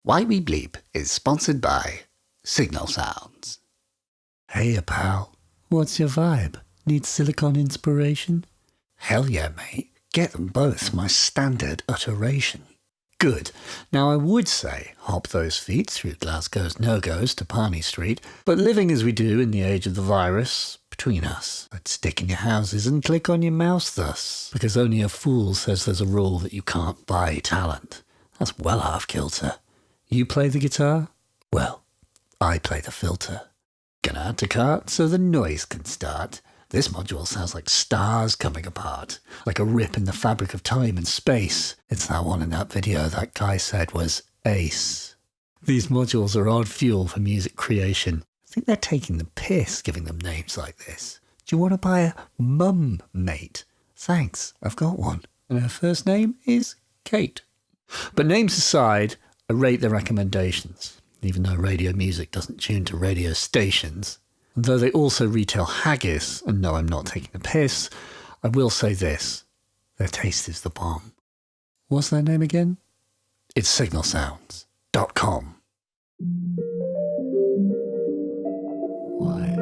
Why We Bleep is sponsored by Signal Sounds. Hey, pal. What's your vibe? Need silicon inspiration? Hell yeah, mate. Get them both, my standard iteration. Good. Now I would say hop those feet through Glasgow's no-goes to Parney Street, but living as we do in the age of the virus, between us, let's stick in your houses and click on your mouse thus, because only a fool says there's a rule that you can't buy talent. That's well half kilter. You play the guitar? Well, I play the filter. Gonna add to cart so the noise can start. This module sounds like stars coming apart, like a rip in the fabric of time and space. It's that one in that video that guy said was ace. These modules are odd fuel for music creation. I think they're taking the piss giving them names like this. Do you want to buy a mum, mate? Thanks, I've got one. And her first name is Kate. But names aside, I rate the recommendations, even though radio music doesn't tune to radio stations. Though they also retail haggis, and no, I'm not taking the piss, I will say this, their taste is the bomb. What's their name again? It's signalsounds.com. Why?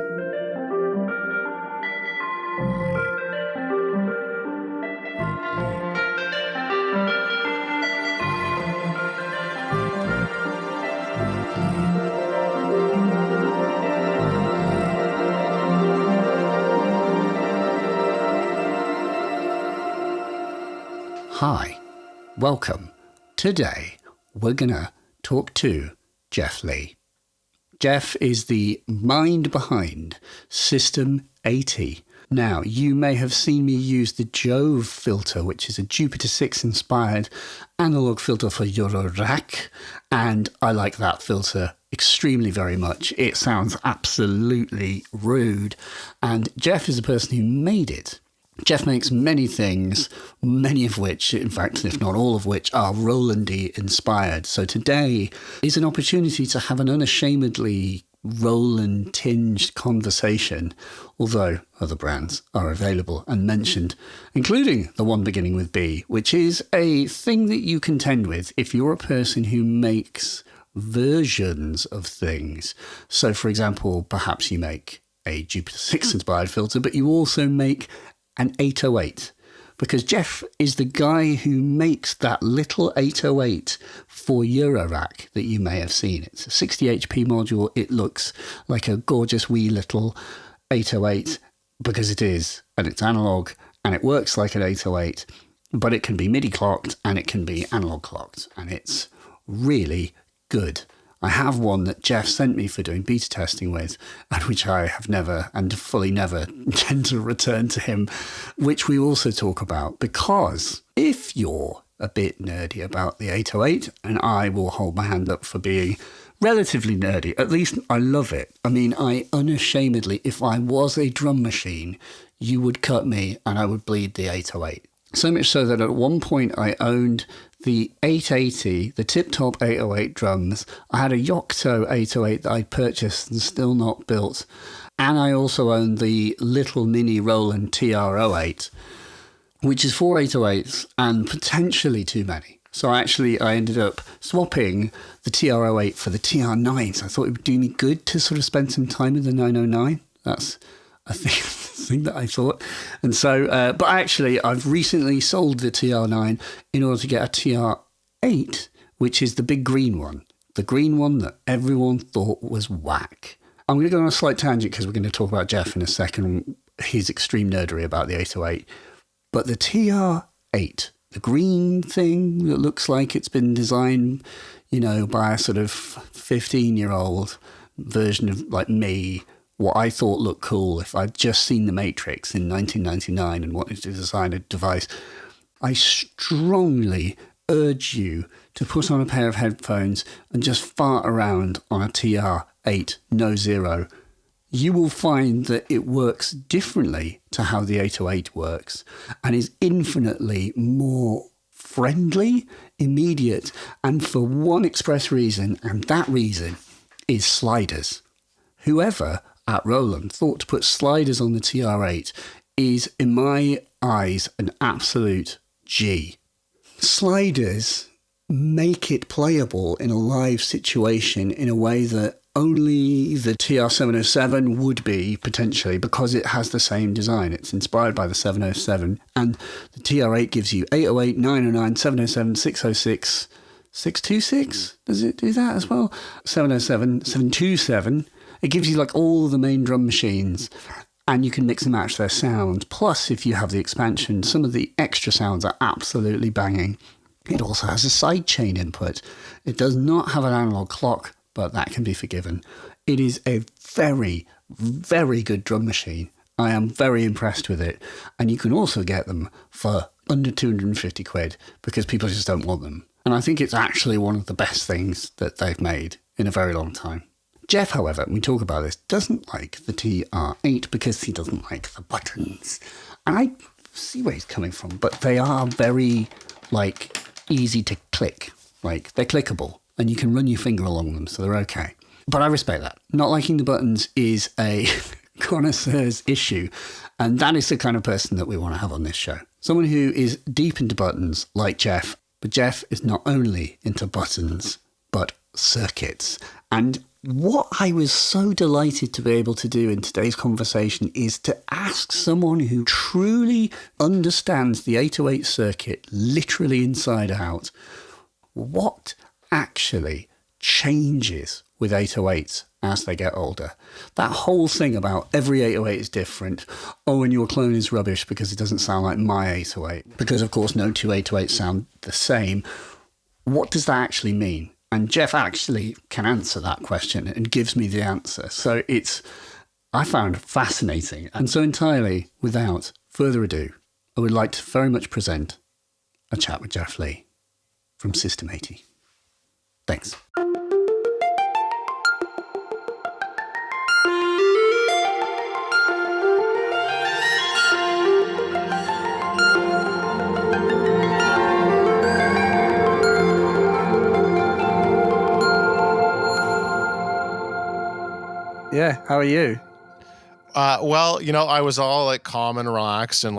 Hi, welcome. Today, we're gonna talk to Jeff Lee. Jeff is the mind behind System 80. Now, you may have seen me use the Jove filter, which is a Jupiter 6 inspired analog filter for Eurorack, and I like that filter extremely very much. It sounds absolutely rude, and Jeff is the person who made it. Jeff makes many things, many of which, in fact, if not all of which, are Roland-y inspired. So today is an opportunity to have an unashamedly Roland-tinged conversation, although other brands are available and mentioned, including the one beginning with B, which is a thing that you contend with if you're a person who makes versions of things. So, for example, perhaps you make a Jupiter 6 inspired filter, but you also make an 808, because Jeff is the guy who makes that little 808 for Eurorack that you may have seen. It's a 60 HP module. It looks like a gorgeous wee little 808 because it is, and it's analog, and it works like an 808, but it can be MIDI clocked and it can be analog clocked, and it's really good. I have one that Jeff sent me for doing beta testing with, and which I have never and fully never intend to return to him, which we also talk about, because if you're a bit nerdy about the 808, and I will hold my hand up for being relatively nerdy, at least I love it. I mean, I unashamedly, if I was a drum machine, you would cut me and I would bleed the 808. So much so that at one point I owned the 880, the tip-top 808 drums. I had a Yocto 808 that I purchased and still not built. And I also owned the little mini Roland TR-08, which is 4 808s and potentially too many. So I ended up swapping the TR-08 for the TR-9. So I thought it would do me good to sort of spend some time with the 909. That's a thing that I thought. And so, but actually, I've recently sold the TR9 in order to get a TR8, which is the big green one. The green one that everyone thought was whack. I'm going to go on a slight tangent because we're going to talk about Jeff in a second, his extreme nerdery about the 808. But the TR8, the green thing that looks like it's been designed, you know, by a sort of 15-year-old version of like me, what I thought looked cool if I'd just seen The Matrix in 1999 and wanted to design a device, I strongly urge you to put on a pair of headphones and just fart around on a TR8 No Zero. You will find that it works differently to how the 808 works and is infinitely more friendly, immediate, and for one express reason, and that reason is sliders. Whoever at Roland thought to put sliders on the TR8 is, in my eyes, an absolute G. Sliders make it playable in a live situation in a way that only the TR-707 would be, potentially, because it has the same design. It's inspired by the 707, and the TR-8 gives you 808, 909, 707, 606, 626? Does it do that as well? 707, 727. It gives you like all the main drum machines, and you can mix and match their sounds. Plus, if you have the expansion, some of the extra sounds are absolutely banging. It also has a sidechain input. It does not have an analog clock, but that can be forgiven. It is a very, very good drum machine. I am very impressed with it. And you can also get them for under 250 quid because people just don't want them. And I think it's actually one of the best things that they've made in a very long time. Jeff, however, when we talk about this, doesn't like the TR-8 because he doesn't like the buttons. And I see where he's coming from, but they are very, easy to click. They're clickable, and you can run your finger along them, so they're okay. But I respect that. Not liking the buttons is a connoisseur's issue, and that is the kind of person that we want to have on this show. Someone who is deep into buttons, like Jeff, but Jeff is not only into buttons, but circuits. And what I was so delighted to be able to do in today's conversation is to ask someone who truly understands the 808 circuit literally inside out, what actually changes with 808s as they get older. That whole thing about every 808 is different. Oh, and your clone is rubbish because it doesn't sound like my 808. Because, of course, no two 808s sound the same. What does that actually mean? And Jeff actually can answer that question and gives me the answer. So I found fascinating. And so entirely without further ado, I would like to very much present a chat with Jeff Lee from System 80. Thanks. Yeah, how are you? Well, I was all calm and relaxed and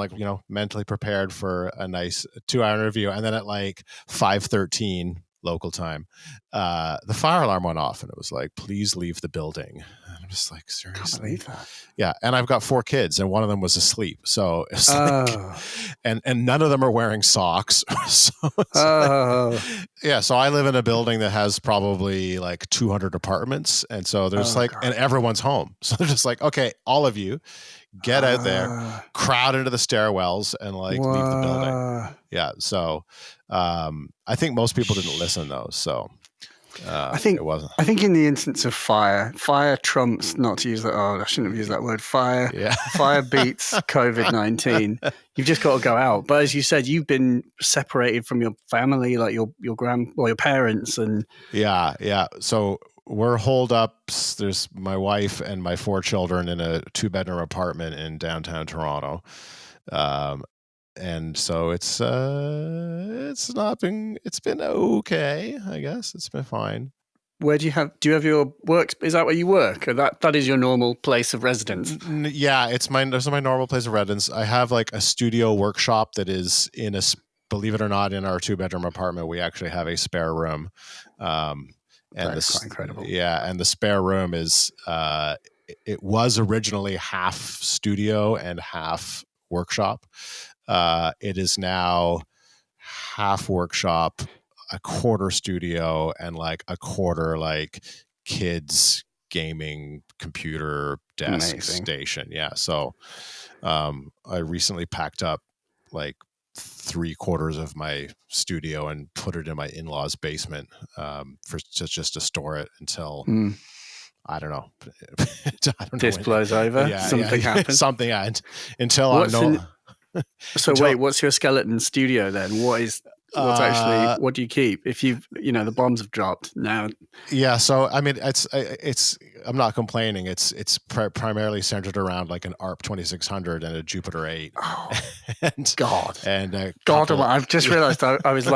mentally prepared for a nice 2-hour interview. And then at 5:13 local time, the fire alarm went off and it was like, please leave the building. And I'm just like, seriously? Can't believe that. Yeah. And I've got 4 kids and one of them was asleep. So it's and none of them are wearing socks. So yeah. So I live in a building that has probably 200 apartments. And so there's and everyone's home. So they're just like, okay, all of you get out there, crowd into the stairwells and leave the building. Yeah. So I think most people didn't listen though. So I think it wasn't. I think in the instance of fire trumps, not to use that. Oh, I shouldn't have used that word. Fire beats COVID-19. You've just got to go out. But as you said, you've been separated from your family, like your your parents, and yeah. So we're holed up. There's my wife and my 4 children in a 2-bedroom apartment in downtown Toronto. And so it's been okay, I guess. It's been fine. Where do you have your work? Is that where you work? Or that is your normal place of residence? Yeah, this is my normal place of residence. I have a studio workshop that is believe it or not, in our 2-bedroom apartment, we actually have a spare room. And that's quite incredible. Yeah, and the spare room is it was originally half studio and half workshop. It is now half workshop, a quarter studio, and a quarter kids gaming computer desk station. Yeah. So I recently packed up 3/4 of my studio and put it in my in-laws' basement just to store it until I don't know. This blows over. Yeah, something happens. Something until I know. So wait, what's your skeleton studio then? What's actually, what do you keep if the bombs have dropped now? Yeah, so I mean, it's I'm not complaining. It's primarily centered around an ARP 2600 and a Jupiter 8. Oh, and God! God, I've just realized I was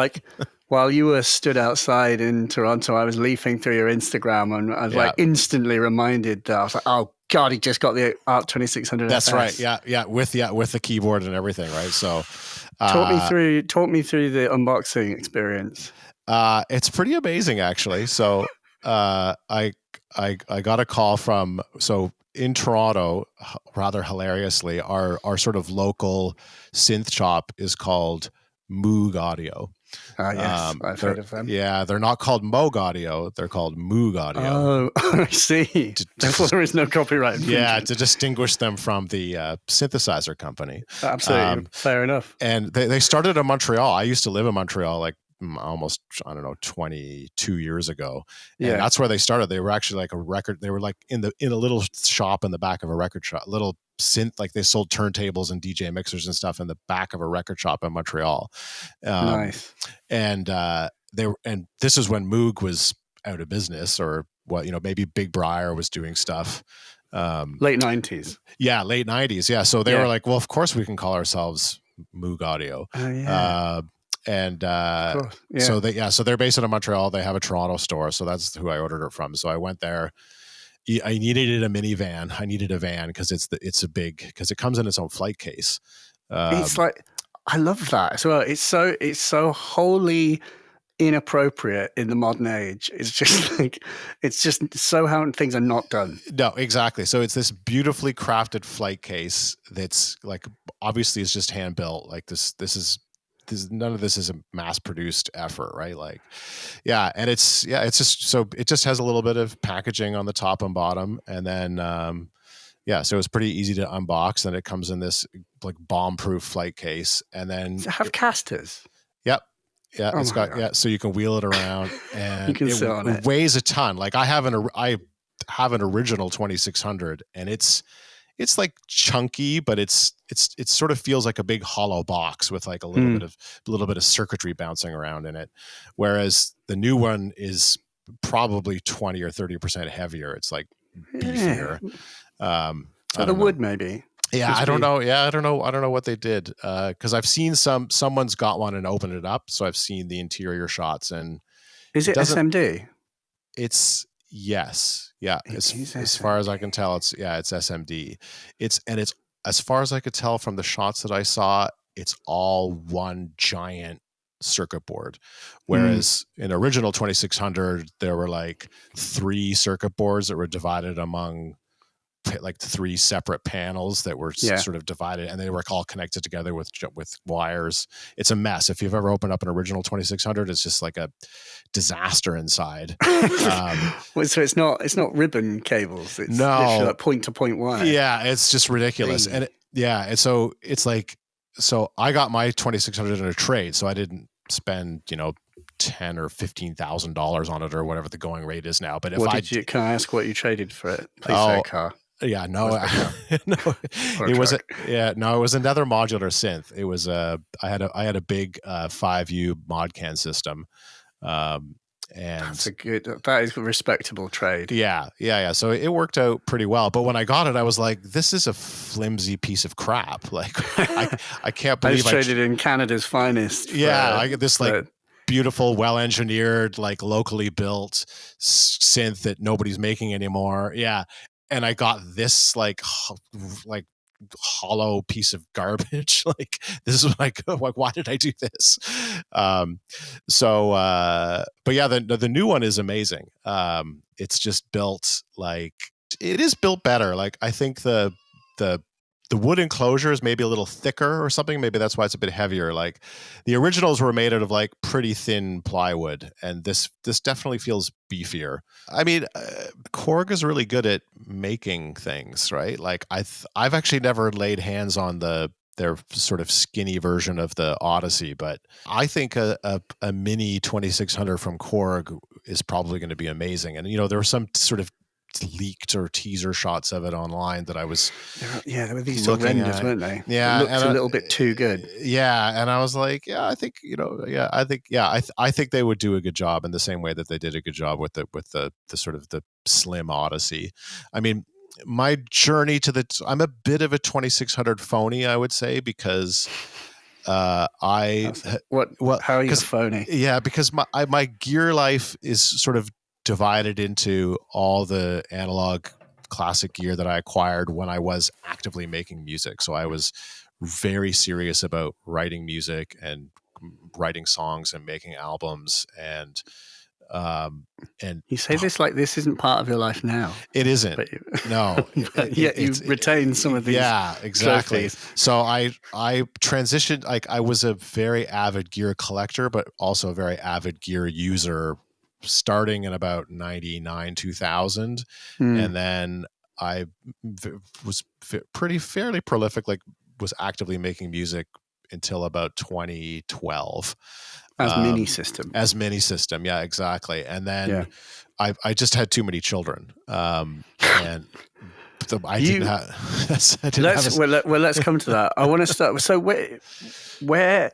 while you were stood outside in Toronto, I was leafing through your Instagram and I was instantly reminded that I was like, oh God, he just got the ARP 2600. That's FS. right. Yeah, with the keyboard and everything, right? So talk me through the unboxing experience. It's pretty amazing, actually. So I got a call from in Toronto, rather hilariously, our sort of local synth shop is called Moog Audio. Yes, I've heard of them. Yeah, they're not called Moog Audio; they're called Moog Audio. Oh, I see. Therefore, there is no copyright infringement. Yeah, to distinguish them from the synthesizer company. Absolutely, fair enough. And they started in Montreal. I used to live in Montreal, like almost, I don't know, 22 years ago. And that's where they started. They were actually like a record. They were like in a little shop in the back of a record shop, little synth, like they sold turntables and DJ mixers and stuff in the back of a record shop in Montreal. Nice. And this is when Moog was out of business, or what, maybe Big Briar was doing stuff. Late 90s. Yeah, late 90s. Yeah. So they were like, well, of course we can call ourselves Moog Audio. Oh, yeah. So they're based out of Montreal. They have a Toronto store, so that's who I ordered it from. So I went there. I needed a minivan. I needed a van because because it comes in its own flight case. It's like, I love that as well. It's so wholly inappropriate in the modern age. It's just so how things are not done. No, exactly. So it's this beautifully crafted flight case that's like, obviously it's just hand built. Like this is none of this is a mass produced effort, right? Like, yeah. And it's just, so it just has a little bit of packaging on the top and bottom. And then, so it's pretty easy to unbox, and it comes in this like bomb-proof flight case. And then does it have casters? Yep. Yeah, it's got God. So you can wheel it around, and you can sit on it. It weighs a ton. Like I have an original 2600, and it's like chunky, but it sort of feels like a big hollow box with like a little bit of circuitry bouncing around in it. Whereas the new one is probably 20 or 30% heavier. It's like beefier. So the wood maybe. Yeah, I don't know. Yeah, I don't know what they did, because I've seen someone's got one and opened it up, so I've seen the interior shots. And is it SMD? It's yes, yeah. As far as I can tell, it's SMD. It's as far as I could tell from the shots that I saw, it's all one giant circuit board, whereas in original 2600 there were like 3 circuit boards that were divided among like 3 separate panels that were sort of divided, and they were all connected together with wires. It's a mess. If you've ever opened up an original 2600, it's just like a disaster inside. So it's not ribbon cables. It's literally like point to point wire. Yeah, it's just ridiculous. And and so it's like, so I got my 2600 in a trade, so I didn't spend $10,000 or $15,000 on it or whatever the going rate is now. But if can I ask what you traded for it? Please say a car. Yeah, no, it was another modular synth. It was I had a big 5U mod can system, and that is a respectable trade. Yeah. So it worked out pretty well. But when I got it, I was like, this is a flimsy piece of crap. Like I can't believe I traded in Canada's finest. I this like beautiful, well-engineered, like locally built synth that nobody's making anymore. Yeah. And I got this like hollow piece of garbage. Like, this is like why did I do this? But yeah, the new one is amazing. It's just built like, it is built better. Like, I think the wood enclosure is maybe a little thicker or something. Maybe that's why it's a bit heavier. Like, the originals were made out of like pretty thin plywood, and this definitely feels beefier. I mean, Korg is really good at making things, right? Like, I've actually never laid hands on their sort of skinny version of the Odyssey, but I think a mini 2600 from Korg is probably going to be amazing. And there were some sort of leaked or teaser shots of it online that I was there were these horrendous, weren't they? Yeah, it looked a little bit too good. Yeah, and I was like, I think I think they would do a good job in the same way that they did a good job with the sort of the slim Odyssey. I mean, my journey to I'm a bit of a 2600 phony, I would say, because how are you phony? Yeah, because my gear life is sort of divided into all the analog classic gear that I acquired when I was actively making music. So I was very serious about writing music and writing songs and making albums. And you say this like this isn't part of your life now. It isn't. No. But yet you retain some of these. Yeah, exactly. Trophies. So I transitioned, like I was a very avid gear collector, but also a very avid gear user starting in about 99, 2000. And then I was fairly prolific, like was actively making music until about 2012. As mini system. As mini system, yeah, exactly. And then I just had too many children, and I didn't have. Let's come to that. I want to start. So where?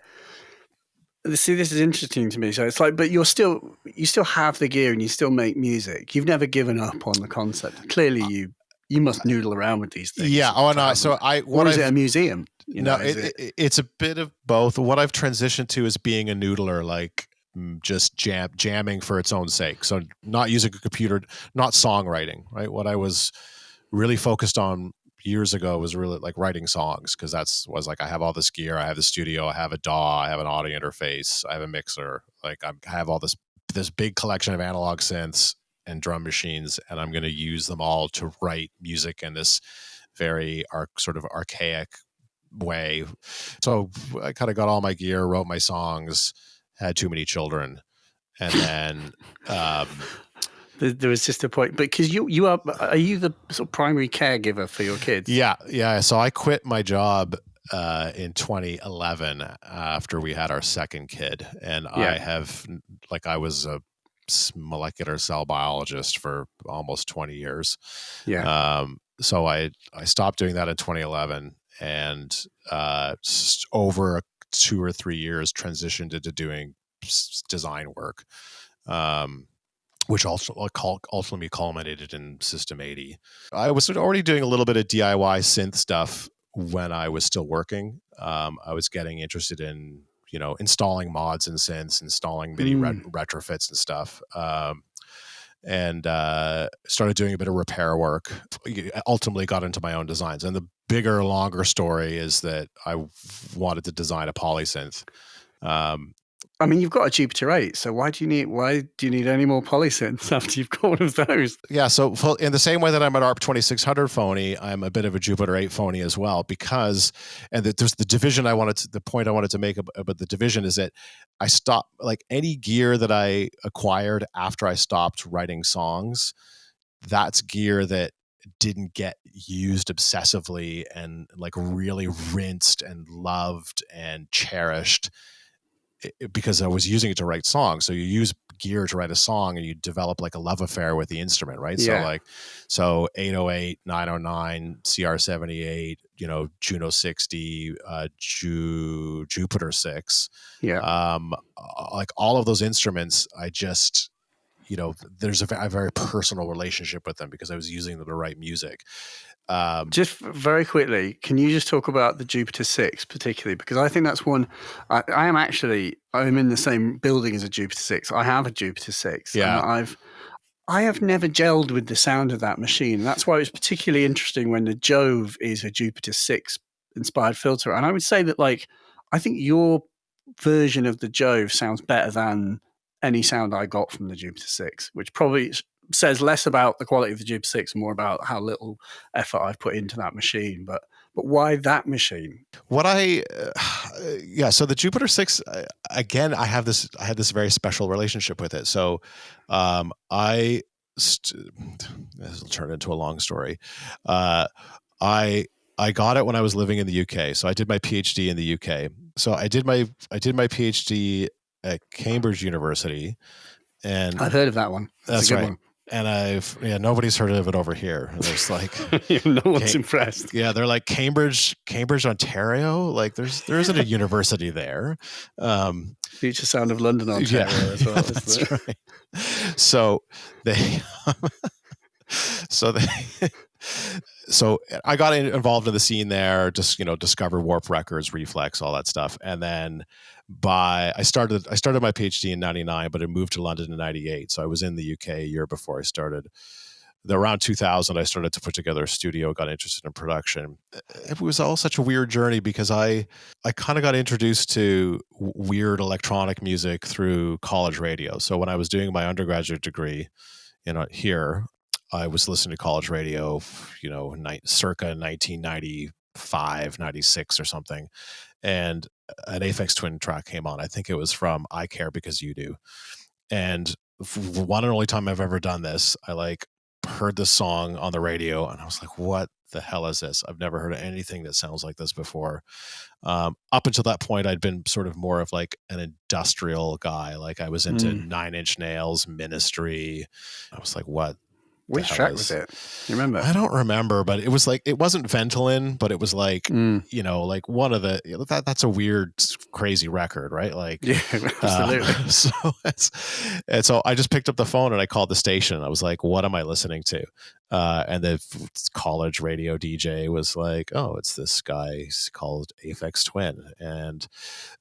See, this is interesting to me. So it's like, but you still have the gear and you still make music. You've never given up on the concept. Clearly, you must noodle around with these things. Yeah. Oh no. So what is it? A museum? It's a bit of both. What I've transitioned to is being a noodler, like just jamming for its own sake. So not using a computer, not songwriting, right? What I was really focused on years ago was really like writing songs, because was like, I have all this gear, I have the studio, I have a DAW, I have an audio interface, I have a mixer, like I have all this big collection of analog synths and drum machines, and I'm going to use them all to write music in this very sort of archaic way. So I kind of got all my gear, wrote my songs, had too many children, and then there was just a point, because are you the sort of primary caregiver for your kids? Yeah. So I quit my job in 2011 after we had our second kid, and I was a molecular cell biologist for almost 20 years. So I stopped doing that in 2011, and over 2 or 3 years transitioned into doing design work, which also ultimately culminated in System 80. I was already doing a little bit of DIY synth stuff when I was still working. I was getting interested in, installing mods and synths, installing MIDI retrofits and stuff. And started doing a bit of repair work. Ultimately got into my own designs. And the bigger, longer story is that I wanted to design a polysynth. I mean, you've got a Jupiter 8, so why do you need any more polysynths after you've got one of those? Yeah, so in the same way that I'm an ARP 2600 phony, I'm a bit of a Jupiter 8 phony as well, because, and there's the point I wanted to make about the division is that I stopped, like any gear that I acquired after I stopped writing songs, that's gear that didn't get used obsessively and like really rinsed and loved and cherished, because I was using it to write songs. So you use gear to write a song and you develop like a love affair with the instrument, right? Yeah. So 808, 909, CR78, Juno 60, Jupiter 6. Yeah. Like all of those instruments, I just, there's a very personal relationship with them because I was using them to write music. Just very quickly, can you just talk about the Jupiter 6 particularly? Because I think that's one. I'm in the same building as a Jupiter 6. I have a Jupiter 6. Yeah. And I have never gelled with the sound of that machine. That's why it was particularly interesting when the Jove is a Jupiter 6 inspired filter. And I would say that, like, I think your version of the Jove sounds better than any sound I got from the Jupiter 6, which probably says less about the quality of the Jupiter 6 and more about how little effort I've put into that machine. But why that machine? So the Jupiter 6, again, I had this very special relationship with it. So this will turn into a long story. I got it when I was living in the UK. So I did my PhD in the UK. So I did my PhD at Cambridge University. And I've heard of that one. That's right. One. And nobody's heard of it over here. There's like no one's impressed. Yeah, they're like Cambridge, Ontario. Like there isn't a university there. Future sound of London, Ontario as well. That's right. So so I got involved in the scene there. Just discovered Warp Records, Reflex, all that stuff, and then. I started my PhD in 99, but I moved to London in 98. So I was in the UK a year before I started around 2000, I started to put together a studio, got interested in production. It was all such a weird journey because I kind of got introduced to weird electronic music through college radio. So when I was doing my undergraduate degree, here, I was listening to college radio, circa 1995, 96 or something. And an Aphex Twin track came on. I think it was from I Care Because You Do. And for one and only time I've ever done this, I heard this song on the radio and I was like, what the hell is this? I've never heard of anything that sounds like this before. Up until that point, I'd been sort of more of like an industrial guy. Like I was into Nine Inch Nails, Ministry. I was like, what? Which track was it? You remember? I don't remember, but it was like, it wasn't Ventolin, but it was like, like one of the, that's a weird, crazy record, right? Like, yeah, absolutely. So I just picked up the phone and I called the station. I was like, what am I listening to? And the college radio DJ was like, oh, it's this guy called Aphex Twin. And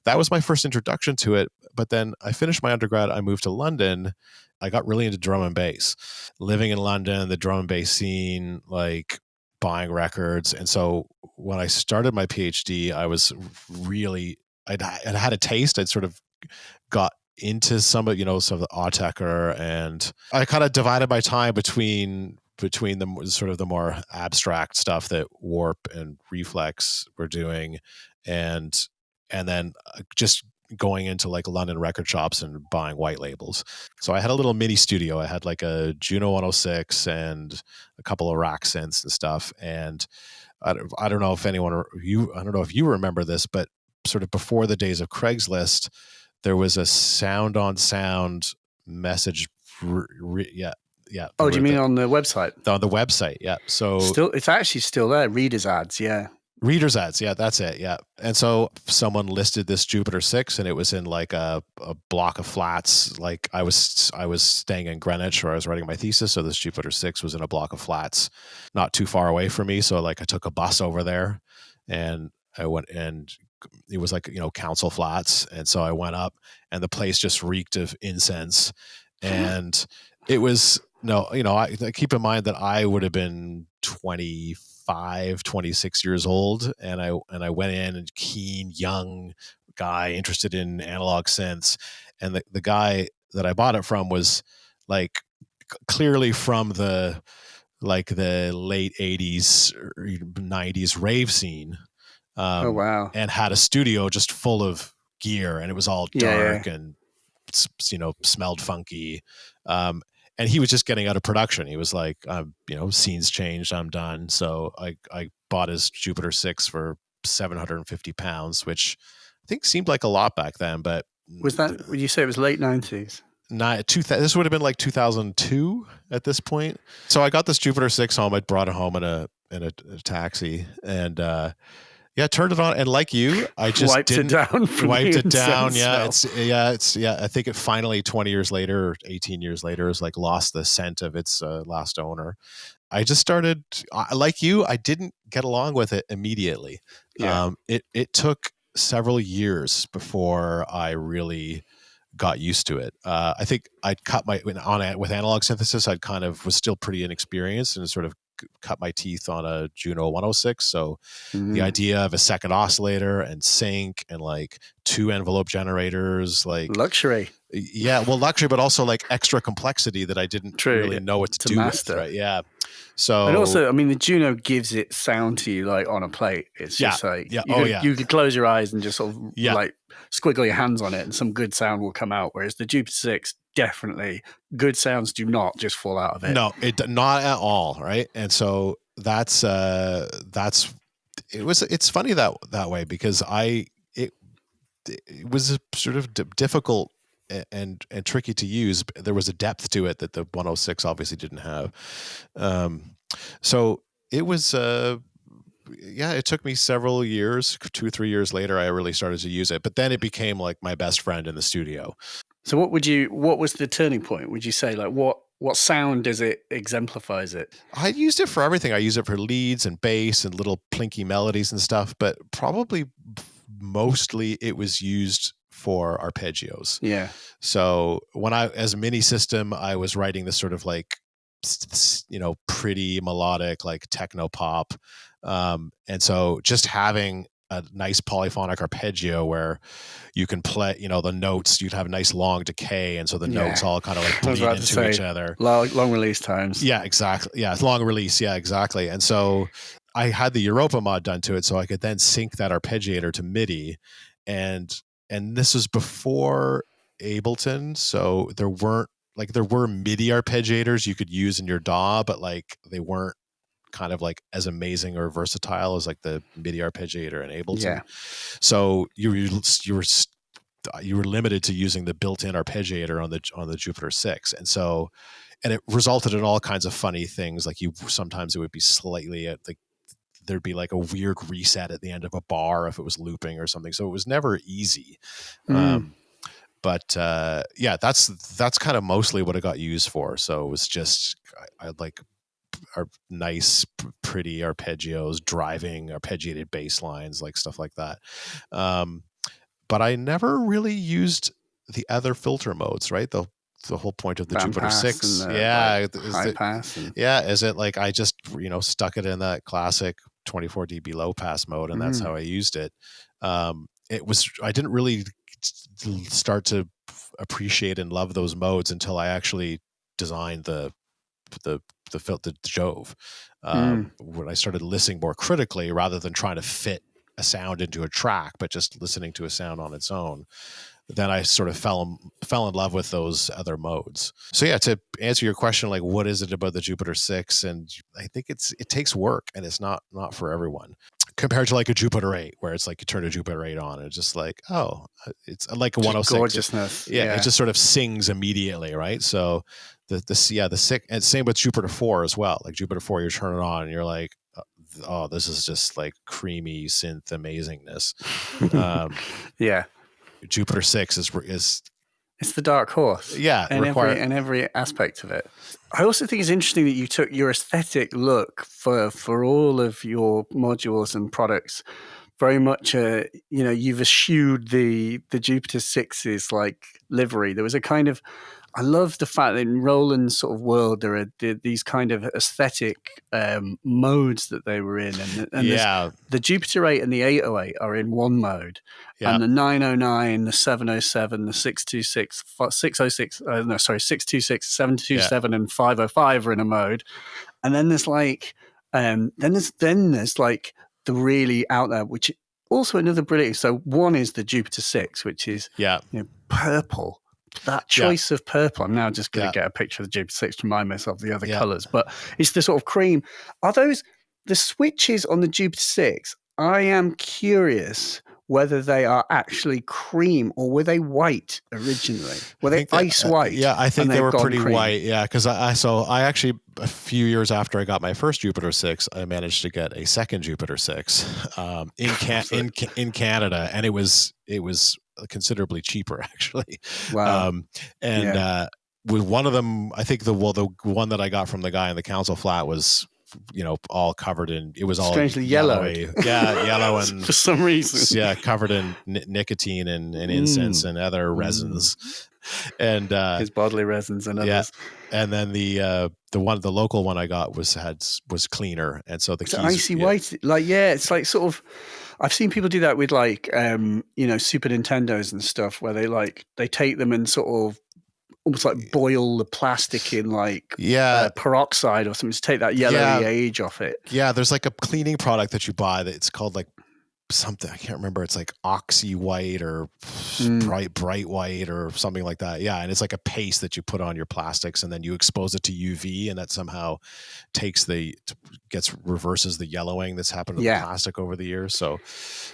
that was my first introduction to it. But then I finished my undergrad. I moved to London. I got really into drum and bass. Living in London, the drum and bass scene, like buying records. And so when I started my PhD, I was really, I'd had a taste. I'd sort of got into some of the Autechre, and I kind of divided my time between the sort of the more abstract stuff that Warp and Reflex were doing, and then just going into like London record shops and buying white labels. So I had a little mini studio. I had like a Juno 106 and a couple of rack synths and stuff. And I don't know if I don't know if you remember this, but sort of before the days of Craigslist, there was a sound on sound message. Yeah. Oh, do you mean on the website? On the website, yeah. So it's actually still there. Readers ads, yeah. Reader's ads, yeah, that's it, yeah. And so someone listed this Jupiter 6, and it was in like a block of flats. Like I was staying in Greenwich where I was writing my thesis, so this Jupiter 6 was in a block of flats not too far away from me. So like I took a bus over there, and I went, and it was like council flats, and so I went up, and the place just reeked of incense, and it was I keep in mind that I would have been 26 years old, and I went in, and keen young guy interested in analog synths, and the guy that I bought it from was like clearly from the late 80s or 90s rave scene. Oh wow. And had a studio just full of gear, and it was all dark and smelled funky. And he was just getting out of production. He was like, scenes changed, I'm done. So I bought his Jupiter 6 for £750, which I think seemed like a lot back then. But was that, would you say it was late 90s? This would have been like 2002 at this point. So I got this Jupiter 6 home. I brought it home in a taxi, and turned it on, and like you, I just wiped it down. I think it finally 20 years later or 18 years later is like lost the scent of its last owner. I just started, like you, I didn't get along with it immediately. Yeah. It took several years before I really got used to it. I think I'd cut with analog synthesis, I kind of was still pretty inexperienced and sort of cut my teeth on a Juno 106. So the idea of a second oscillator and sync and like 2 envelope generators, like luxury. Yeah, well, luxury, but also like extra complexity that I didn't really know what to do master. with. Right? Yeah. So, and also, I mean, the Juno gives it sound to you like on a plate. It's just you could close your eyes and just sort of like squiggle your hands on it, and some good sound will come out. Whereas the Jupiter 6, definitely good sounds do not just fall out of it. No, not at all. Right. And so it's funny that way, because it was sort of difficult and tricky to use. There was a depth to it that the 106 obviously didn't have. So it was, it took me several years, 2 or 3 years later, I really started to use it, but then it became like my best friend in the studio. So what was the turning point? Would you say, like, what sound does it exemplifies it? I used it for everything. I use it for leads and bass and little plinky melodies and stuff, but probably mostly it was used for arpeggios. Yeah. So when as a mini system, I was writing this sort of like pretty melodic, like techno pop. And so just having a nice polyphonic arpeggio where you can play, the notes, you'd have a nice long decay. And so the notes all kind of like bleed into each other. Long release times. Yeah, exactly. Yeah, long release. Yeah, exactly. And so I had the Europa mod done to it so I could then sync that arpeggiator to MIDI. And this was before Ableton. So there were MIDI arpeggiators you could use in your DAW, but like they weren't kind of like as amazing or versatile as like the MIDI arpeggiator in Ableton. Yeah. So you were limited to using the built-in arpeggiator on the Jupiter 6, and it resulted in all kinds of funny things. Like sometimes it would be slightly there'd be like a weird reset at the end of a bar if it was looping or something. So it was never easy. But that's kind of mostly what it got used for. So it was just I like our nice, pretty arpeggios, driving arpeggiated bass lines, like stuff like that. But I never really used the other filter modes, right? The whole point of the Jupiter 6. High pass. Is it like I just, stuck it in that classic 24 dB low pass mode, and that's how I used it. I didn't really start to appreciate and love those modes until I actually designed the Jove. When I started listening more critically rather than trying to fit a sound into a track, but just listening to a sound on its own, then I sort of fell in love with those other modes. So yeah, to answer your question, like what is it about the Jupiter 6? And I think it takes work, and it's not for everyone. Compared to like a Jupiter 8, where it's like you turn a Jupiter 8 on and it's just like, oh, it's like a 106. Gorgeousness. Yeah, it just sort of sings immediately, right? So the 6, and same with Jupiter 4 as well. Like Jupiter 4, you turn it on and you're like, oh, this is just like creamy synth amazingness. Yeah. Jupiter 6 is it's the dark horse. Yeah, in every aspect of it. I also think it's interesting that you took your aesthetic look for all of your modules and products. Very much, you've eschewed the Jupiter 6's like livery. There was a kind of, I love the fact that in Roland's sort of world there are these kind of aesthetic modes that they were in, and the Jupiter 8 and the 808 are in one mode, and the 909, the 707, the 626, 606, 626, 727, and 505 are in a mode, and then there's like, then there's like the really out there, which also another brilliant. So one is the Jupiter 6, which is purple. That choice of purple. I'm now just going to get a picture of the Jupiter 6 to remind myself of the other colours, but it's the sort of cream. Are those the switches on the Jupiter 6? I am curious whether they are actually cream or were they white originally? Were they ice white? I think they were pretty cream? White. Yeah, because I actually, a few years after I got my first Jupiter 6, I managed to get a second Jupiter 6 in Canada, and it was considerably cheaper actually. Wow. With one of them, I think the one that I got from the guy in the council flat was, all covered in, it was all strangely yellow. Yellow and for some reason. Covered in nicotine and incense and other resins. And his bodily resins and others. And then the local one I got was cleaner, and so the keys, icy white. It's like sort of, I've seen people do that with like Super Nintendos and stuff, where they take them and sort of almost like boil the plastic in like peroxide or something to take that yellowy age off it. Yeah, there's like a cleaning product that you buy that it's called like something, I can't remember. It's like Oxy White or bright white or something like that. Yeah, and it's like a paste that you put on your plastics, and then you expose it to UV, and that somehow reverses the yellowing that's happened to the plastic over the years. So,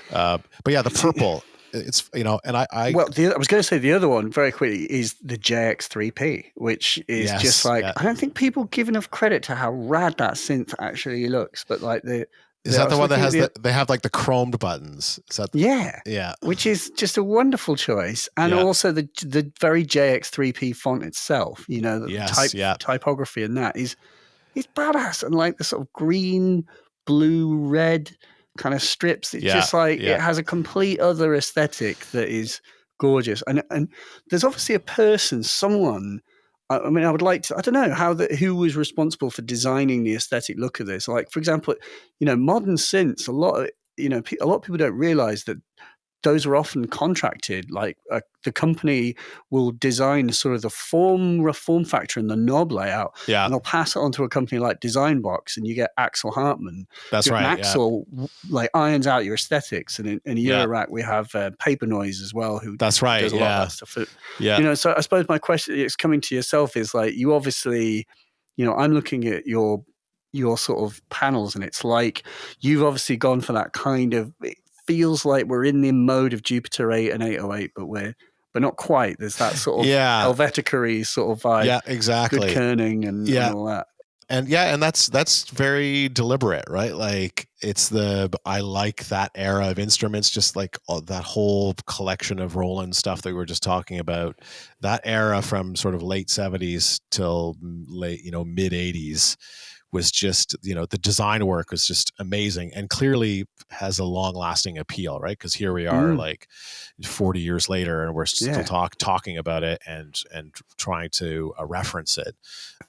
but the purple. It's and I was going to say the other one very quickly is the JX3P, which is just like I don't think people give enough credit to how rad that synth actually looks. But like is that the one that has they have like the chromed buttons? Is that which is just a wonderful choice, and also the very JX3P font itself. The typography in that is badass, and like the sort of green, blue, red kind of strips. It's just like it has a complete other aesthetic that is gorgeous, and there's obviously someone I mean, I would like to. I don't know who was responsible for designing the aesthetic look of this. Like, for example, modern synths. A lot of people don't realize that those are often contracted. Like the company will design sort of the form factor and the knob layout, and they'll pass it on to a company like Designbox, and you get Axel Hartman. That's right. And Axel like irons out your aesthetics, and in Eurorack we have Paper Noise as well, who that's right does a lot of that stuff. Yeah, so I suppose my question is coming to yourself is like, you obviously, I'm looking at your sort of panels, and it's like you've obviously gone for that kind of. Feels like we're in the mode of Jupiter 8 and 808, but not quite. There's that sort of Helvetica-y sort of vibe. Yeah, exactly. Good kerning and all that. And that's very deliberate, right? Like I like that era of instruments, just like that whole collection of Roland stuff that we were just talking about. That era from sort of late 70s till late, mid 80s. Was just, the design work was just amazing and clearly has a long lasting appeal, right? Because here we are like 40 years later and we're still talking about it and trying to reference it.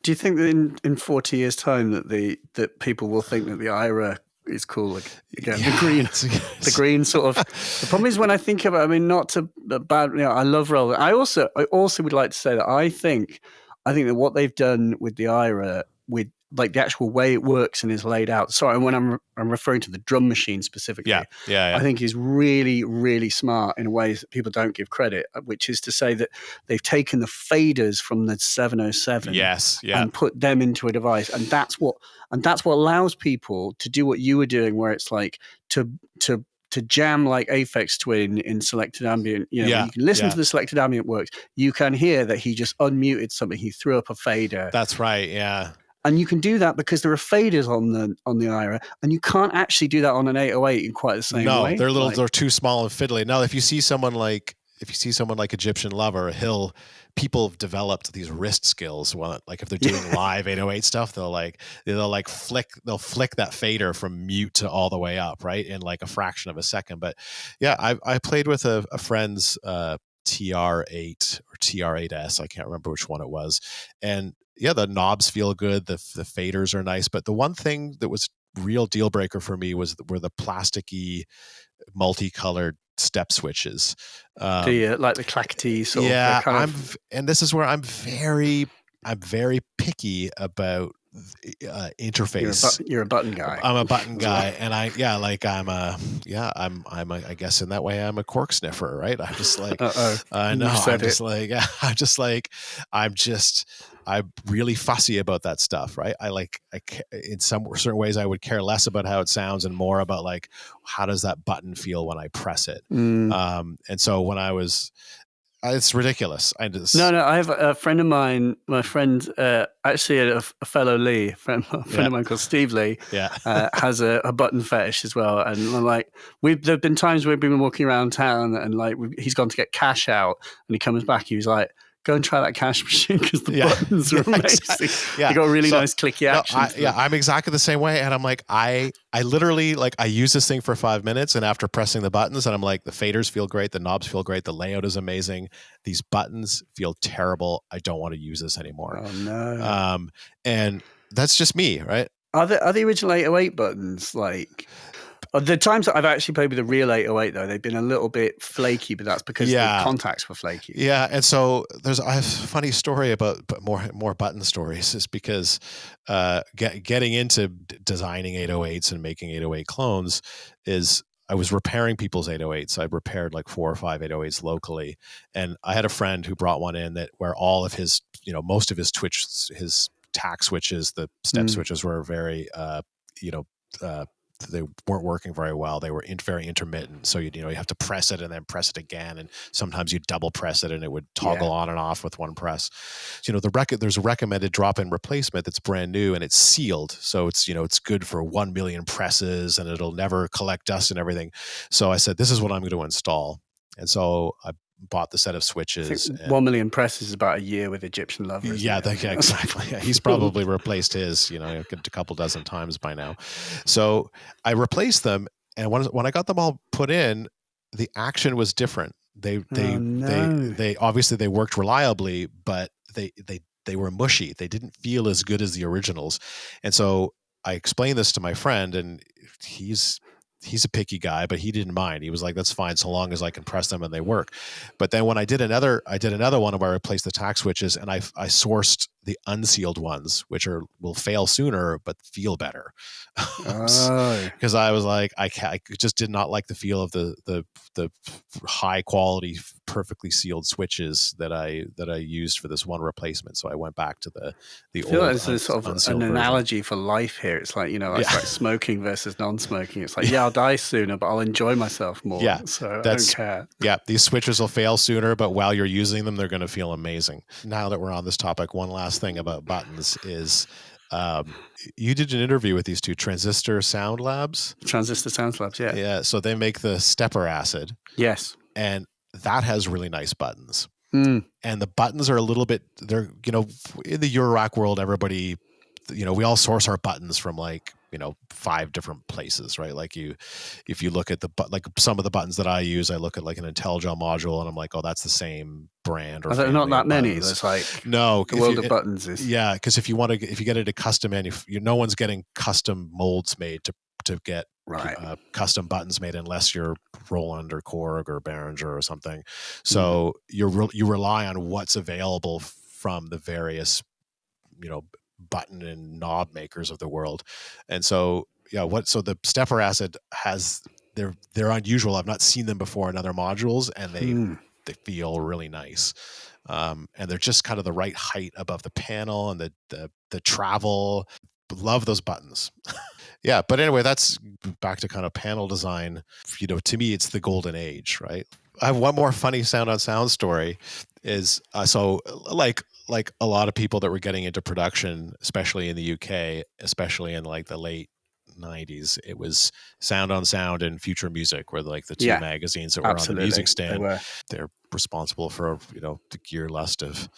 Do you think that in 40 years time that people will think that the IRA is cool again? The green sort of. The problem is when I think about, I mean, not to bad, I love Roland. I also would like to say that I think that what they've done with the IRA, with like the actual way it works and is laid out. Sorry, when I'm referring to the drum machine specifically. I think is really, really smart in ways that people don't give credit, which is to say that they've taken the faders from the 707 and put them into a device. And that's what allows people to do what you were doing, where it's like to jam like Aphex Twin in selected ambient. You can listen to the selected ambient works. You can hear that he just unmuted something. He threw up a fader. That's right. Yeah. And you can do that because there are faders on the IRA, and you can't actually do that on an 808 in quite the same way. No, they're too small and fiddly. Now, if you see someone like Egyptian Lover, people have developed these wrist skills. Well, like if they're doing live 808 stuff, they'll flick that fader from mute to all the way up, right, in like a fraction of a second. But yeah, I played with a friend's TR8 or TR8S. I can't remember which one it was, and yeah, the knobs feel good. The faders are nice. But the one thing that was real deal breaker for me were the plasticky, multicolored step switches. Like the clackety sort of. Yeah, and this is where I'm very picky about interface. You're a button guy. I'm a button guy, and I guess in that way I'm a cork sniffer, right? I'm just like, I'm really fussy about that stuff, right? In some certain ways I would care less about how it sounds and more about like, how does that button feel when I press it? And so when I was, it's ridiculous. I have a friend of mine, my friend, actually a fellow Lee, a friend of mine called Steve Lee, has a button fetish as well. And I'm like, there've been times we've been walking around town and like he's gone to get cash out and he comes back, he was like, go and try that cash machine because the buttons are amazing. Exactly. Yeah. They got really nice clicky action. I'm exactly the same way. And I'm like, I literally I use this thing for 5 minutes, and after pressing the buttons, and I'm like, the faders feel great, the knobs feel great, the layout is amazing. These buttons feel terrible. I don't want to use this anymore. Oh no. And that's just me, right? Are the original 808 buttons like? The times that I've actually played with the real 808, though, they've been a little bit flaky, but that's because the contacts were flaky. Yeah, and so I have a funny story about more button stories, is because getting into designing 808s and making 808 clones is I was repairing people's 808s. I repaired like 4 or 5 808s locally, and I had a friend who brought one in where all of his, most of his his tack switches, the step switches were very, they weren't working very well. They were very intermittent. So you have to press it and then press it again, and sometimes you double press it and it would toggle on and off with one press. There's a recommended drop-in replacement that's brand new and it's sealed, so it's good for 1 million presses and it'll never collect dust and everything. So I said, this is what I'm going to install, and so I bought the set of switches. 1 million presses is about a year with Egyptian Lover. Exactly. Yeah, he's probably replaced his, a couple dozen times by now. So I replaced them, and when I got them all put in, the action was different. They obviously they worked reliably, but they they were mushy. They didn't feel as good as the originals. And so I explained this to my friend, and he's a picky guy, but he didn't mind. He was like, that's fine, so long as I can press them and they work. But then when I did another one where I replaced the tack switches, and I sourced the unsealed ones, which will fail sooner but feel better. Because I was like, I just did not like the feel of the high quality, perfectly sealed switches that I used for this one replacement. So I went back to the I feel old like there's sort of an analogy for life here. It's like, it's like smoking versus non-smoking. It's like, I'll die sooner, but I'll enjoy myself more. Yeah, so I don't care. Yeah, these switches will fail sooner, but while you're using them, they're going to feel amazing. Now that we're on this topic, one last thing about buttons is you did an interview with these two Transistor Sound Labs. Transistor Sound Labs, yeah. Yeah, so they make the stepper acid. Yes. And that has really nice buttons. And the buttons are a little bit, they're, in the Eurorack world, everybody, we all source our buttons from 5 different places, right? Like if you look at some of the buttons that I use, I look at like an IntelliGel module and I'm like, oh, that's the same brand. Or are there not that many? Buttons. There's like, no, the world of buttons is. Yeah. Because if you get into custom, no one's getting custom molds made to get custom buttons made unless you're Roland or Korg or Behringer or something. So you rely on what's available from the various, button and knob makers of the world. And so so the stepper acid they're unusual. I've not seen them before in other modules, and they feel really nice. And they're just kind of the right height above the panel and the travel. Love those buttons. Yeah, but anyway, that's back to kind of panel design. To me, it's the golden age, right? I have one more funny sound on sound story. Is so like a lot of people that were getting into production, especially in the UK, especially in like the late 90s, it was Sound on Sound and Future Music were like the two magazines that were on the music stand. They're responsible for the gear lust of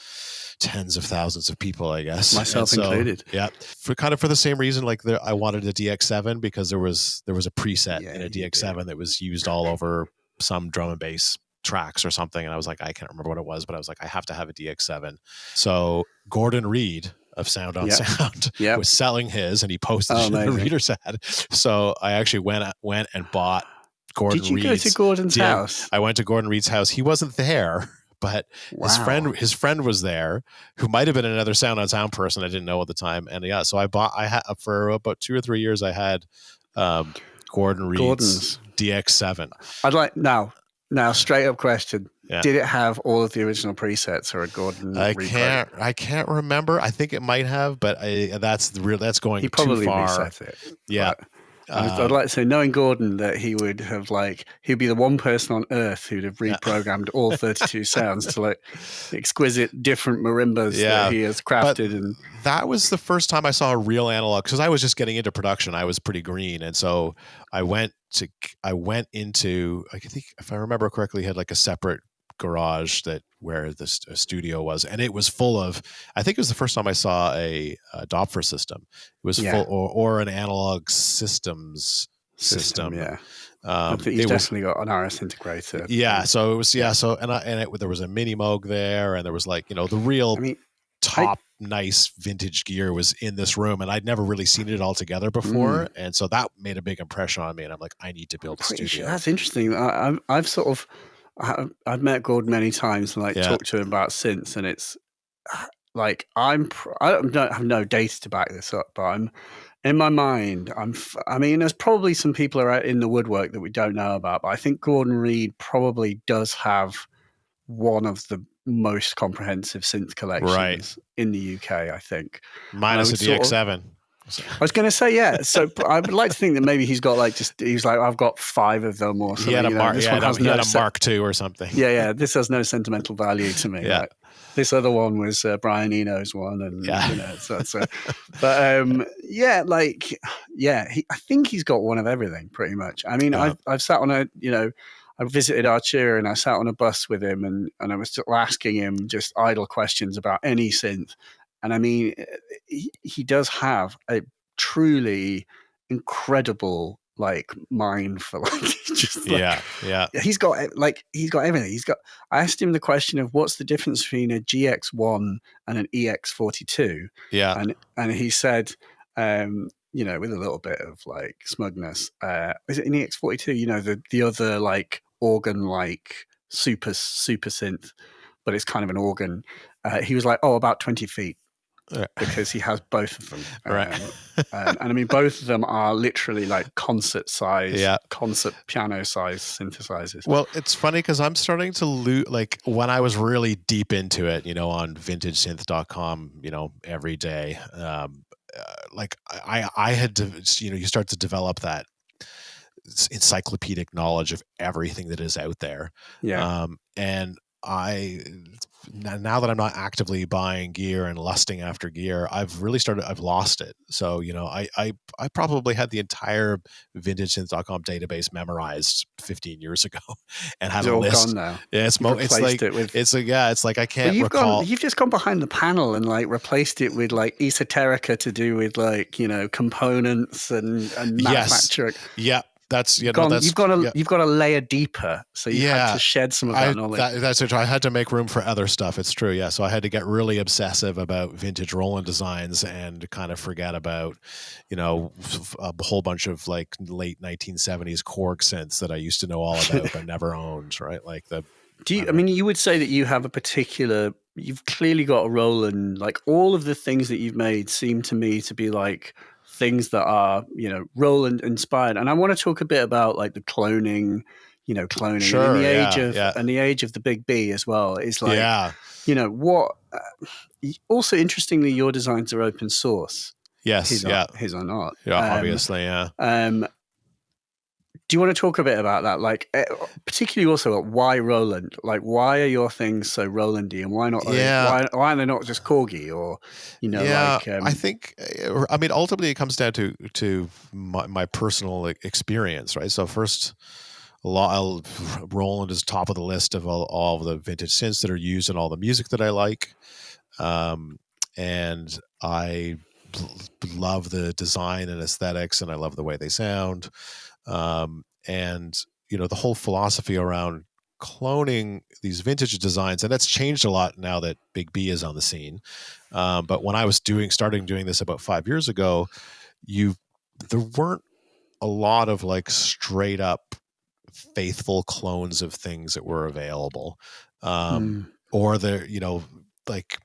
tens of thousands of people, I guess, myself included. Yeah, for the same reason. Like I wanted a DX7 because there was a preset in a DX7 that was used all over some drum and bass tracks or something, and I was like, I can't remember what it was, but I was like, I have to have a DX7. So Gordon Reed of Sound on Sound was selling his, and he posted it in the reader's ad. So I actually went and bought Gordon Reed's. Did you go to Gordon's house? I went to Gordon Reed's house. He wasn't there, but his friend was there, who might have been another Sound on Sound person. I didn't know at the time. And so I had for about 2 or 3 years, I had Gordon Reed's DX7. I'd like now straight up question. Yeah. Did it have all of the original presets or a Gordon? I can't remember. I think it might have, but that's going he probably too far. Reset it. Yeah. I'd like to say, knowing Gordon, that he would have he'd be the one person on earth who'd have reprogrammed all 32 sounds to exquisite different marimbas that he has crafted. And that was the first time I saw a real analog, because I was just getting into production. I was pretty green, and so I went into, I think if I remember correctly, he had like a separate garage where the studio was, and it was full of, I think it was the first time I saw a Doppler system. It was full, or an analog systems system. Yeah. I think he's definitely got an RS integrator. Yeah. So it was, so, there was a mini Moog there, and there was the real top nice vintage gear was in this room, and I'd never really seen it all together before. And so that made a big impression on me, and I'm like, I need to build a studio. Sure. That's interesting. I've met Gordon many times and talked to him about synths, and it's I don't have no data to back this up, but I'm in my mind. There's probably some people are out in the woodwork that we don't know about, but I think Gordon Reed probably does have one of the most comprehensive synth collections in the UK. I think minus a DX7. I was going to say, yeah. So I would like to think that maybe he's got I've got 5 of them or something. He had a Mark II or something. Yeah. This has no sentimental value to me. Yeah. This other one was Brian Eno's one, and I think he's got one of everything pretty much. I mean, I've sat on I visited Artura, and I sat on a bus with him, and I was still asking him just idle questions about any synth. And I mean, he does have a truly incredible like mind for like just like, yeah. He's got everything. I asked him the question of what's the difference between a GX1 and an EX42, Yeah. and he said, you know, with a little bit of like smugness, is it an EX42? You know, the other like organ like super synth, but it's kind of an organ. He was like, oh, about 20 feet. Because he has both of them. Right. And I mean, both of them are literally like concert piano size synthesizers. Well, it's funny because I'm starting to like when I was really deep into it, you know, on vintagesynth.com, you know, every day. Like I had to, you know, you start to develop that encyclopedic knowledge of everything that is out there. Yeah. And now that I'm not actively buying gear and lusting after gear, I've lost it. So, you know, I probably had the entire vintagesynth.com database memorized 15 years ago and had It's a all list. gone now. Yeah, it's like I can't recall. You've just gone behind the panel and like replaced it with like esoterica to do with like, you know, components and manufacturing. Yes. Yeah. That's you've got a layer deeper, so you had to shed some of that knowledge. That's it. I had to make room for other stuff. It's true, yeah. So I had to get really obsessive about vintage Roland designs and kind of forget about, you know, a whole bunch of like late 1970s Korg synths that I used to know all about but never owned. Right, like the. I mean, you would say that you have a particular. You've clearly got a Roland. Like all of the things that you've made seem to me to be like things that are, you know, Roland inspired. And I want to talk a bit about like the cloning, Sure, and in the age of the big B as well. It's like, you know, what also interestingly, your designs are open source. Yes. His are not. Yeah, obviously. Yeah. Do you want to talk a bit about that? Like, particularly also why Roland? Like, why are your things so Rolandy, and why not? Yeah. Why are they not just Corgi or, you know? Yeah, like, I think. I mean, ultimately, it comes down to my personal experience, right? So first, Roland is top of the list of all of the vintage synths that are used in all the music that I like, and I love the design and aesthetics, and I love the way they sound. And you know, the whole philosophy around cloning these vintage designs, and that's changed a lot now that Big B is on the scene. But when I was starting doing this about 5 years ago, there weren't a lot of like straight up faithful clones of things that were available, or there, you know, like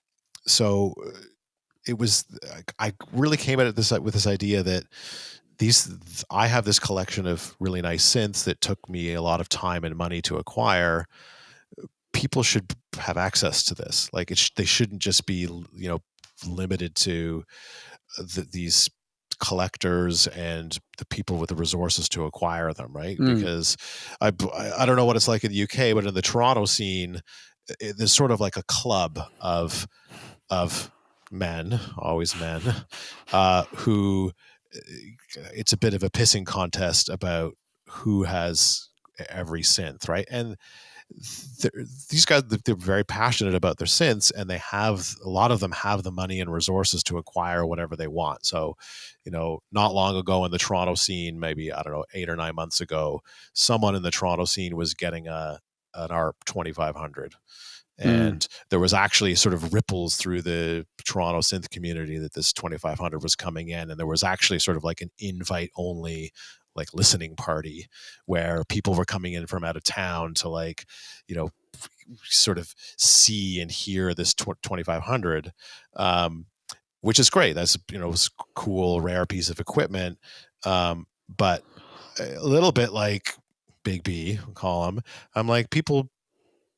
so. It was. I really came at it with this idea that I have this collection of really nice synths that took me a lot of time and money to acquire. People should have access to this. Like they shouldn't just be, you know, limited to these collectors and the people with the resources to acquire them, right? Because I don't know what it's like in the UK, but in the Toronto scene, there's sort of like a club of men, always men, who it's a bit of a pissing contest about who has every synth, right? And these guys, they're very passionate about their synths, and a lot of them have the money and resources to acquire whatever they want. So, you know, not long ago in the Toronto scene, maybe, I don't know, 8 or 9 months ago, someone in the Toronto scene was getting an ARP 2500. And there was actually sort of ripples through the Toronto synth community that this 2500 was coming in. And there was actually sort of like an invite only like listening party where people were coming in from out of town to like, you know, sort of see and hear this 2500, which is great. That's, you know, it's a cool, rare piece of equipment. But a little bit like Big B, call him. I'm like, people,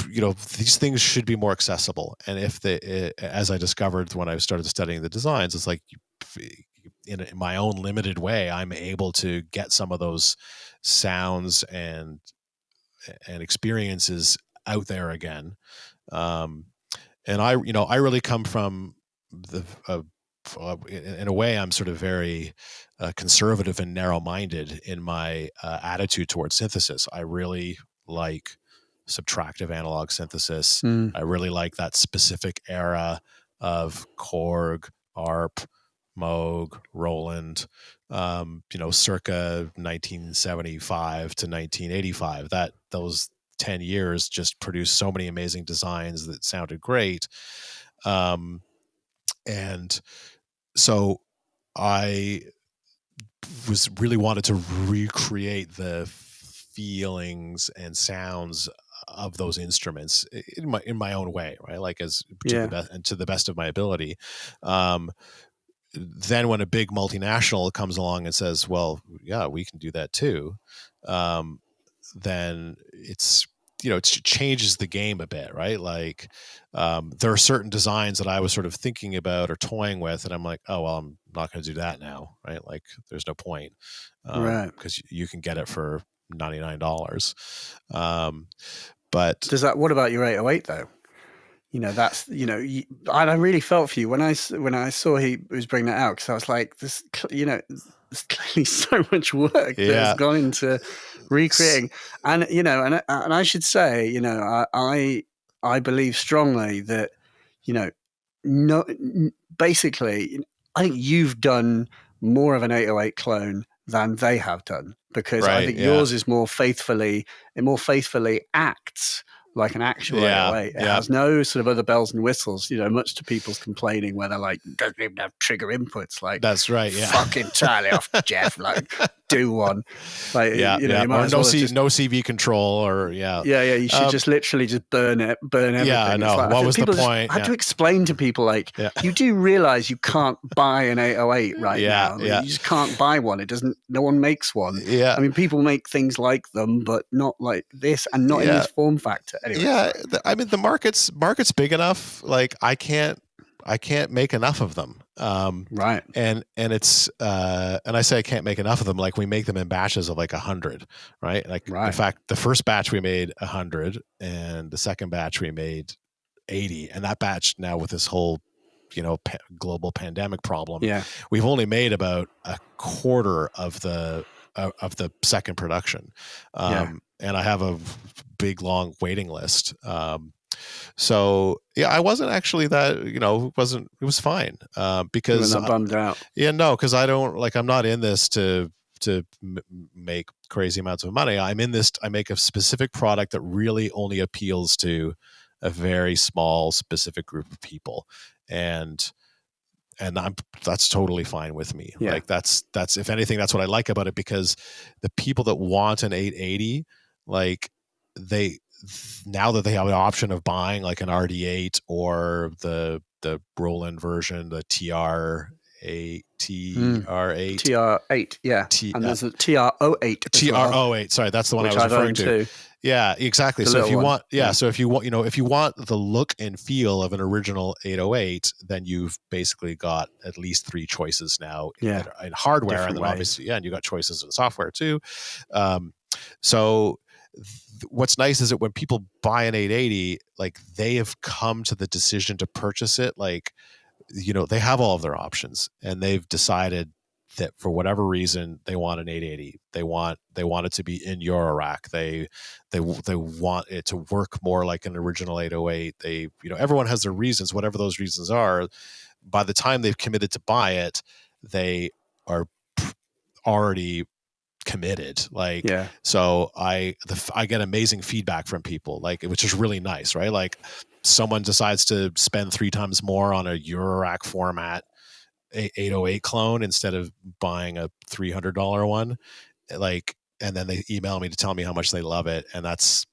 you know, these things should be more accessible. And as I discovered when I started studying the designs, it's like in my own limited way, I'm able to get some of those sounds and experiences out there again. And I really come from in a way, I'm sort of very conservative and narrow-minded in my attitude towards synthesis. I really like subtractive analog synthesis. I really like that specific era of Korg, ARP, Moog, Roland, circa 1975 to 1985. Those 10 years just produced so many amazing designs that sounded great. And so I was really wanted to recreate the feelings and sounds of those instruments in my own way, right? Like to the best of my ability. Then when a big multinational comes along and says, well, yeah, we can do that too. Then it changes the game a bit, right? Like there are certain designs that I was sort of thinking about or toying with, and I'm like, oh, well, I'm not going to do that now, right? Like there's no point, right? Because you can get it for $99. But what about your 808 though? That's, I really felt for you when I saw he was bringing that out, because I was like, there's clearly so much work that has gone into recreating. And, and I should say, I believe strongly that, basically, I think you've done more of an 808 clone than they have done, because I think yours is more faithfully acts like an actual 808. It has no sort of other bells and whistles, much to people's complaining where they're like, doesn't even have trigger inputs. Like, that's right. Yeah. Fucking entirely off, Jeff. Like, do one. Like, you might or as no CV control, or you should just literally just burn everything. Yeah, I know. Like, what was the point? I had to explain to people, like, you do realize you can't buy an 808 right now. Like, you just can't buy one. No one makes one. Yeah. I mean, people make things like them, but not like this, and not in this form factor. Anyway, I mean, the market's big enough. Like I can't make enough of them. Right. And it's and I say I can't make enough of them. Like we make them in batches of like 100, right? Like in fact, the first batch we made 100, and the second batch we made 80. And that batch now, with this whole global pandemic problem, we've only made about a quarter of the second production. And I have a big long waiting list. So I wasn't actually that, it was fine. Because you were not bummed out. Because I'm not in this to make crazy amounts of money. I'm in this, I make a specific product that really only appeals to a very small, specific group of people. And that's totally fine with me. Like that's if anything, that's what I like about it, because the people that want an 880, like now that they have the option of buying like an RD8 or the Roland version, the TR8, and there's a TR08. TR08, sorry, that's the one I was referring to. Yeah, exactly. So if you want, so if you want, if you want the look and feel of an original 808, then you've basically got at least 3 choices now in hardware, different and then ways. Obviously, and you got choices in software too. So what's nice is that when people buy an 880, like they have come to the decision to purchase it, like, they have all of their options, and they've decided that for whatever reason they want an 880. They want it to be in Eurorack. They want it to work more like an original 808. Everyone has their reasons, whatever those reasons are. By the time they've committed to buy it, they are already committed. Like, so I get amazing feedback from people, like, which is really nice, right? Like someone decides to spend 3 times more on a Eurorack format 808 clone instead of buying a $300 one, like, and then they email me to tell me how much they love it, and that's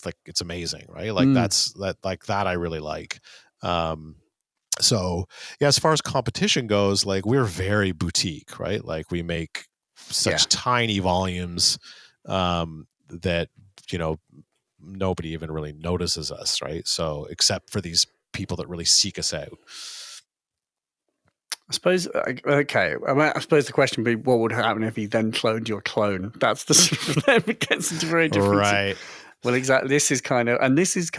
like, it's amazing, right? Like that I really like. So as far as competition goes, like we're very boutique, right? Like we make such tiny volumes that nobody even really notices us, right? So except for these people that really seek us out. I suppose, okay. I suppose the question would be, what would happen if he then cloned your clone? That's the sort of, then it gets into very different. Right. Well, exactly. This is kind of, I noticed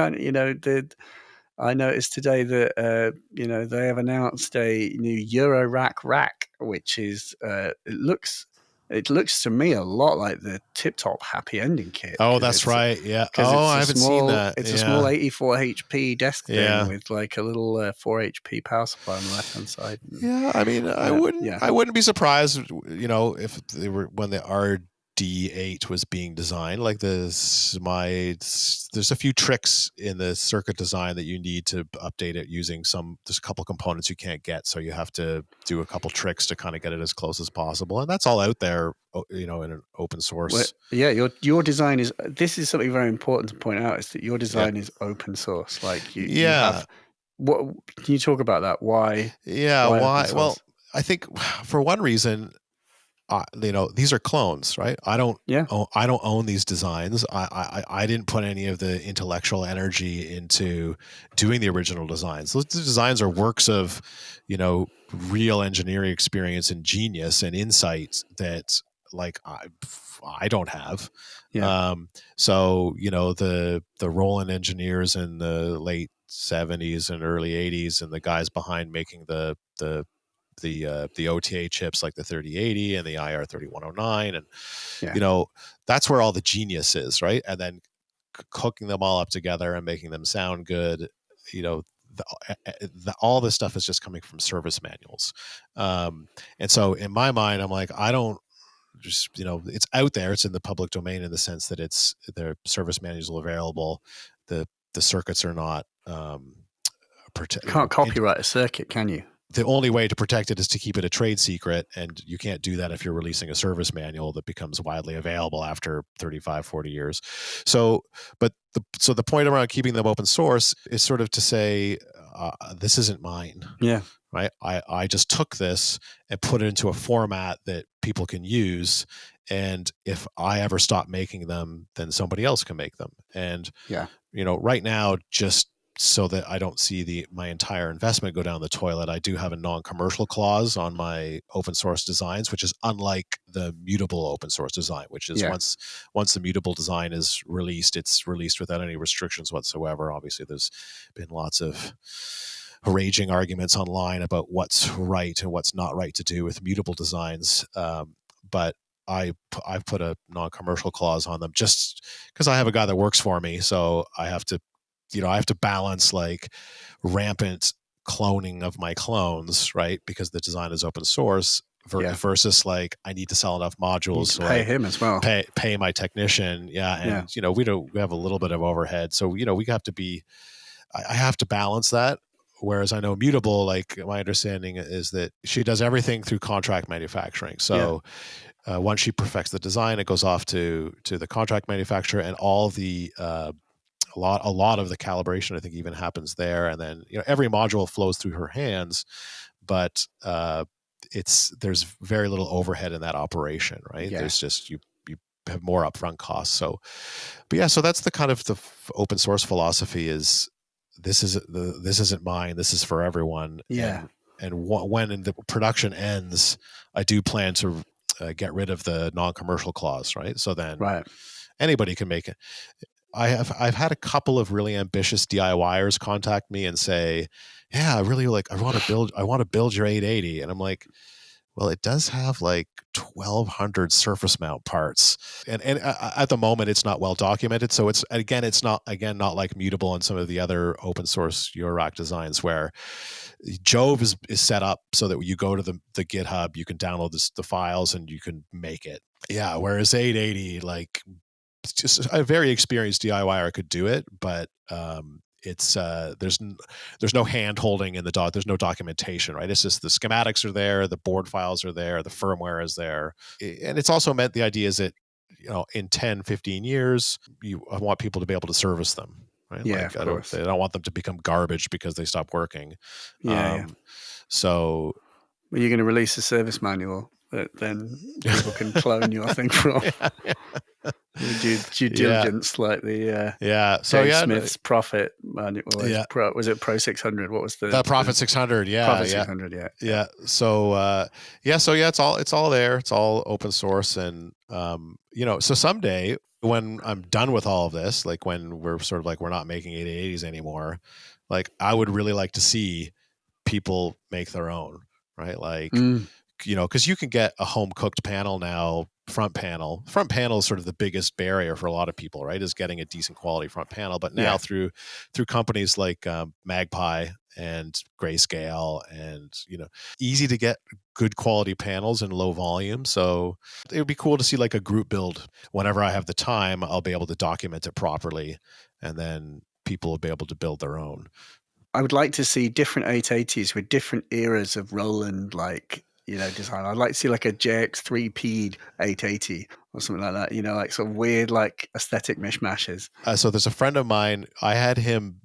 today that, they have announced a new Eurorack rack, which is, it looks it looks to me a lot like the Tip Top Happy Ending kit. Oh, that's right. Yeah. Oh, I haven't seen that. It's a small 84 HP desk Yeah. thing with like a little 4 HP power supply on the left hand side. Yeah, I mean, I wouldn't be surprised, if they were when the RD8 was being designed. Like there's a few tricks in the circuit design that you need to update it using there's a couple components you can't get, so you have to do a couple tricks to kind of get it as close as possible, and that's all out there, in an open source. Well, yeah, your design is. This is something very important to point out, is that your design is open source. Like you have. What can you talk about that? Why? Yeah, why? Well, I think for one reason, these are clones, right? I don't own these designs. I didn't put any of the intellectual energy into doing the original designs. Those designs are works of, real engineering experience and genius and insight that like I don't have. Yeah. So the Roland engineers in the late 70s and early 80s, and the guys behind making the OTA chips like the 3080 and the IR3109, and that's where all the genius is, right? And then hooking them all up together and making them sound good, all this stuff is just coming from service manuals, and so in my mind, I'm like, I don't just it's out there, it's in the public domain in the sense that their service manuals are available. The circuits are not can't copyright a circuit, can you? The only way to protect it is to keep it a trade secret, and you can't do that if you're releasing a service manual that becomes widely available after 35, 40 years. So the point around keeping them open source is sort of to say, this isn't mine. Yeah. Right. I just took this and put it into a format that people can use. And if I ever stop making them, then somebody else can make them. And, right now, just so that I don't see my entire investment go down the toilet, I do have a non-commercial clause on my open source designs, which is unlike the mutable open source design, which is once the mutable design is released, it's released without any restrictions whatsoever. Obviously, there's been lots of raging arguments online about what's right and what's not right to do with mutable designs, but I've put a non-commercial clause on them just because I have a guy that works for me, so I have to balance like rampant cloning of my clones, right? Because the design is open source versus like I need to sell enough modules to pay him as well, pay my technician, and we have a little bit of overhead, so we have to be. I have to balance that. Whereas I know mutable, like my understanding is that she does everything through contract manufacturing. So once she perfects the design, it goes off to the contract manufacturer, and all the a lot of the calibration, I think, even happens there. And then every module flows through her hands, but there's very little overhead in that operation, right? Yeah. There's just you have more upfront costs. So, so that's the kind of the open source philosophy is. This isn't mine. This is for everyone. Yeah. And when the production ends, I do plan to get rid of the non-commercial clause, right? So then anybody can make it. I've had a couple of really ambitious DIYers contact me and say, "Yeah, I really I want to build your 880," and I'm like, well, it does have like 1,200 surface mount parts, and at the moment it's not well documented. So it's not like mutable and some of the other open source Eurorack designs where Jove is set up so that when you go to the GitHub, you can download the files and you can make it. Yeah, whereas 880, like just a very experienced DIYer could do it, but it's there's no hand holding in the doc. There's no documentation, right? It's just the schematics are there, the board files are there, the firmware is there, and it's also meant the idea is that in 10, 15 years, I want people to be able to service them, right? Yeah, like, of course. I don't want them to become garbage because they stop working. Yeah. So, well, you're going to release a service manual that then people can clone your thing from. Due diligence, like the Smith's Prophet manual. Was it Pro 600? What was the Prophet 600? Prophet 600. Yeah. So it's all there. It's all open source, and so someday when I'm done with all of this, like when we're sort of like we're not making 880s anymore, like I would really like to see people make their own, right? Like because you can get a home cooked panel now, front panel is sort of the biggest barrier for a lot of people, right, is getting a decent quality front panel. But now through companies like Magpie and Grayscale, and easy to get good quality panels in low volume. So it would be cool to see like a group build. Whenever I have the time, I'll be able to document it properly, and then people will be able to build their own. I would like to see different 880s with different eras of Roland, design. I'd like to see like a JX3P 880 or something like that, like sort of weird, like aesthetic mishmashes. So there's a friend of mine, I had him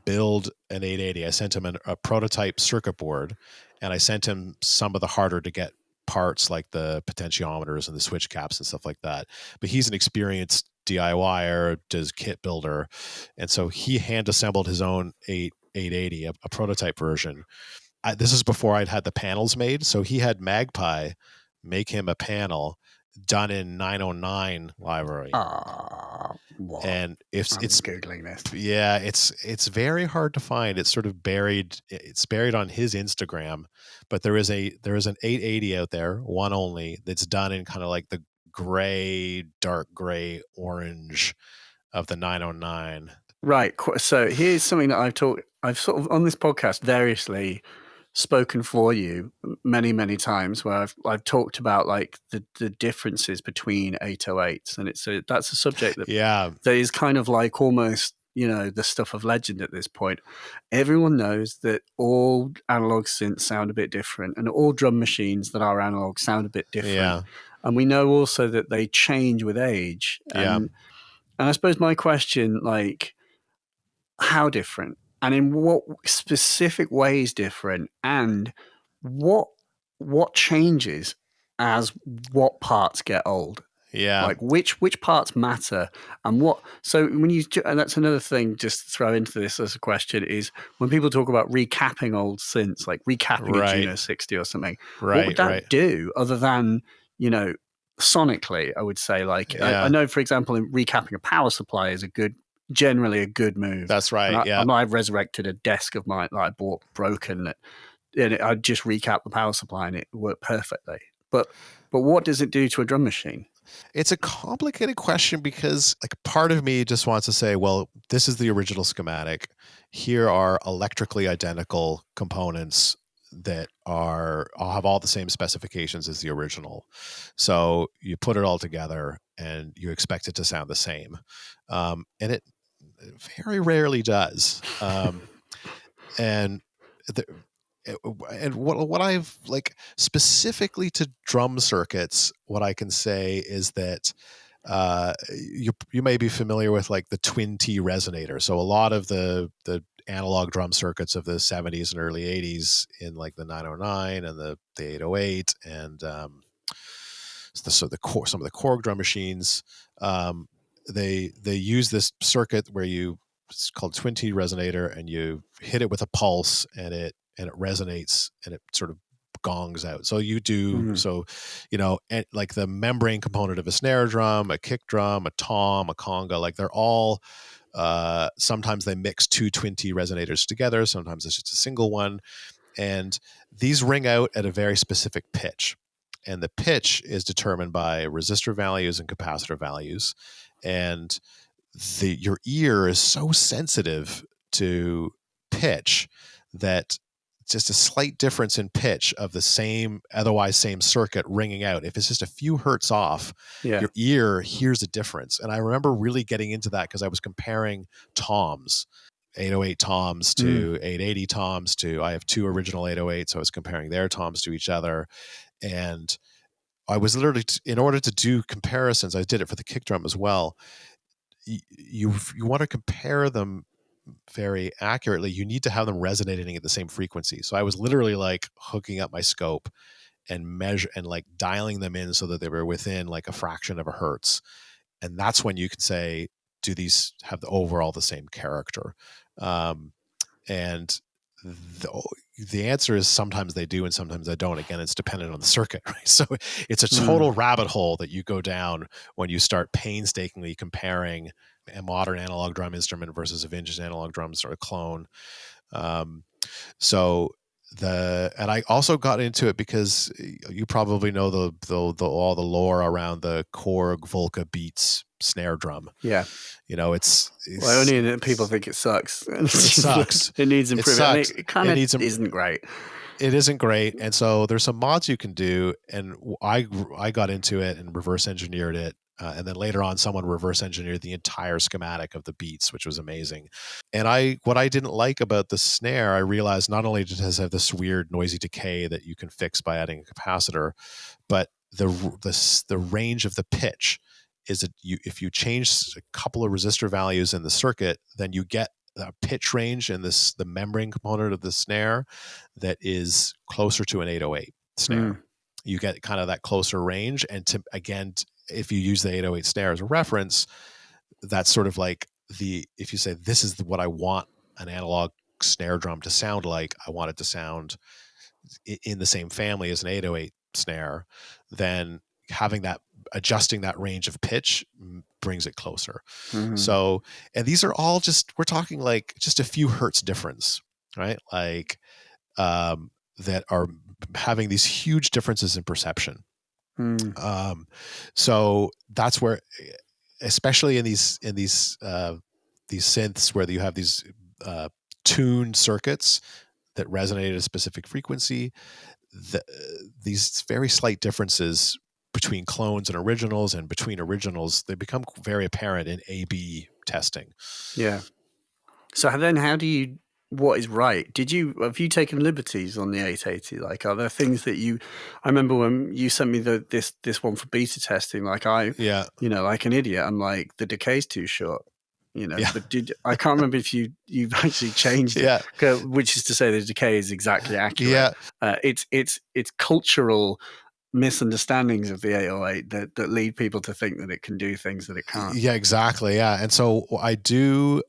build an 880. I sent him a prototype circuit board, and I sent him some of the harder to get parts like the potentiometers and the switch caps and stuff like that. But he's an experienced DIYer, does kit builder. And so he hand assembled his own 880, a prototype version. This is before I'd had the panels made. So he had Magpie make him a panel done in 909 library. And I'm Googling this. Yeah, it's very hard to find. It's sort of buried. It's buried on his Instagram, but there is an 880 out there, one only, that's done in kind of like the dark gray orange of the 909. Right. So here's something that I've sort of on this podcast variously spoken for you many, many times, where I've talked about like the differences between 808s, and that's a subject that is kind of like almost the stuff of legend at this point. Everyone knows that all analog synths sound a bit different, and all drum machines that are analog sound a bit different. And we know also that they change with age. And I suppose my question, like, how different? And in what specific ways different, and what changes as what parts get old? Like which parts matter, and what? So and that's another thing. Just to throw into this as a question is when people talk about recapping old synths, like recapping a Juno 60 or something. What would that do other than sonically? I would say I know, for example, in recapping a power supply is generally a good move. That's right. I've resurrected a desk of mine that I bought broken, and I'd just recap the power supply and it worked perfectly. But what does it do to a drum machine? It's a complicated question because like part of me just wants to say, well, this is the original schematic. Here are electrically identical components that have all the same specifications as the original. So you put it all together and you expect it to sound the same. And it very rarely does. And what I've like specifically to drum circuits, what I can say is that you may be familiar with like the twin T resonator. So a lot of the analog drum circuits of the 70s and early 80s in like the 909 and the 808 and some of the Korg drum machines, they use this circuit where it's called twin T resonator, and you hit it with a pulse and it resonates and it sort of gongs out. So you do and like the membrane component of a snare drum, a kick drum, a tom, a conga, like they're all sometimes they mix two twin T resonators together, sometimes it's just a single one, and these ring out at a very specific pitch, and the pitch is determined by resistor values and capacitor values, and your ear is so sensitive to pitch that just a slight difference in pitch of the otherwise same circuit ringing out, if it's just a few hertz off, your ear hears a difference. And I remember really getting into that because I was comparing toms, 808 toms to 880 toms I have two original 808s, so I was comparing their toms to each other. And I was literally, in order to do comparisons, I did it for the kick drum as well. You want to compare them very accurately, you need to have them resonating at the same frequency. So I was literally like hooking up my scope and measure and like dialing them in so that they were within like a fraction of a hertz. And that's when you can say, do these have the same character? And the answer is sometimes they do and sometimes they don't. Again, it's dependent on the circuit, right? So it's a total rabbit hole that you go down when you start painstakingly comparing a modern analog drum instrument versus a vintage analog drum sort of clone. So and I also got into it because you probably know all the lore around the Korg Volca Beats snare drum. Yeah. It's only people think it sucks. It sucks. It needs improvement. It sucks. It kind of isn't great. It isn't great. And so there's some mods you can do. And I got into it and reverse engineered it. And then later on, someone reverse engineered the entire schematic of the Beats, which was amazing. And what I didn't like about the snare, I realized not only does it have this weird noisy decay that you can fix by adding a capacitor, but the range of the pitch is that if you change a couple of resistor values in the circuit, then you get a pitch range in the membrane component of the snare that is closer to an 808 snare. You get kind of that closer range. And if you use the 808 snare as a reference, that's sort of like if you say, this is what I want an analog snare drum to sound like, I want it to sound in the same family as an 808 snare, then adjusting that range of pitch brings it closer. So, and these are all we're talking like just a few hertz difference, right? Like, that are having these huge differences in perception. So that's where, especially in these synths where you have these tuned circuits that resonate at a specific frequency, these very slight differences between clones and originals, and between originals, they become very apparent in A/B testing. Yeah. So then what is right? Have you taken liberties on the 880? Like, are there things that I remember when you sent me this one for beta testing, like like an idiot, I'm like, the decay's too short. But I can't remember if you've actually changed it, which is to say the decay is exactly accurate. It's cultural misunderstandings of the 808 that lead people to think that it can do things that it can't. Yeah, exactly. Yeah. And so I do,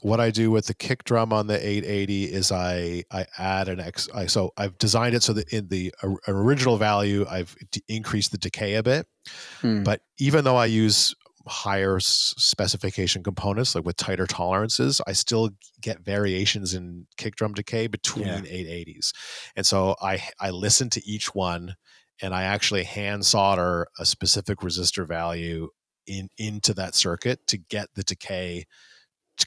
what I do with the kick drum on the 880 is I add so I've designed it so that in the original value, I've increased the decay a bit, but even though I use higher specification components, like with tighter tolerances, I still get variations in kick drum decay between 880s. And so I listen to each one, and I actually hand solder a specific resistor value into that circuit to get the decay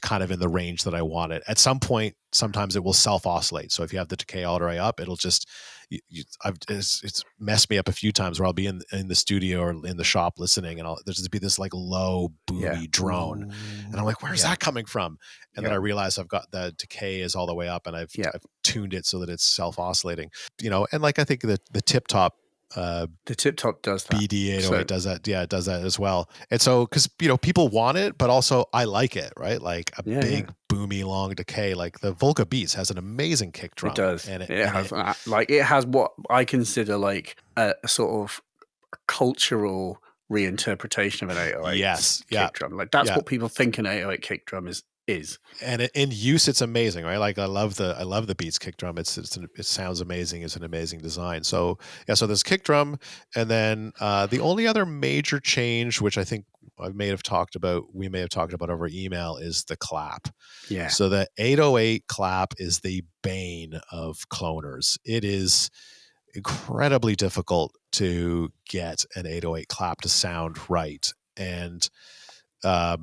kind of in the range that I want it. At some point, sometimes it will self-oscillate. So if you have the decay all the way up, it'll just, it's messed me up a few times where I'll be in the studio or in the shop listening, and there's just be this like low boomy drone. And I'm like, where's that coming from? And then I realize I've got the decay is all the way up, and I've tuned it so that it's self-oscillating, and like, I think the tip top, the tip top does that. BD808 does that. Yeah, it does that as well. And so, because people want it, but also I like it, right? Like a big boomy long decay. Like the Volca Beats has an amazing kick drum. It does. And it has what I consider like a sort of cultural reinterpretation of an 808 kick drum. Like that's what people think an 808 kick drum is. And in use, it's amazing, right? Like I love the Beats kick drum. It sounds amazing. It's an amazing design. So so there's kick drum, and then the only other major change, which I think we may have talked about over email, is the clap. Yeah. So the 808 clap is the bane of cloners. It is incredibly difficult to get an 808 clap to sound right, and I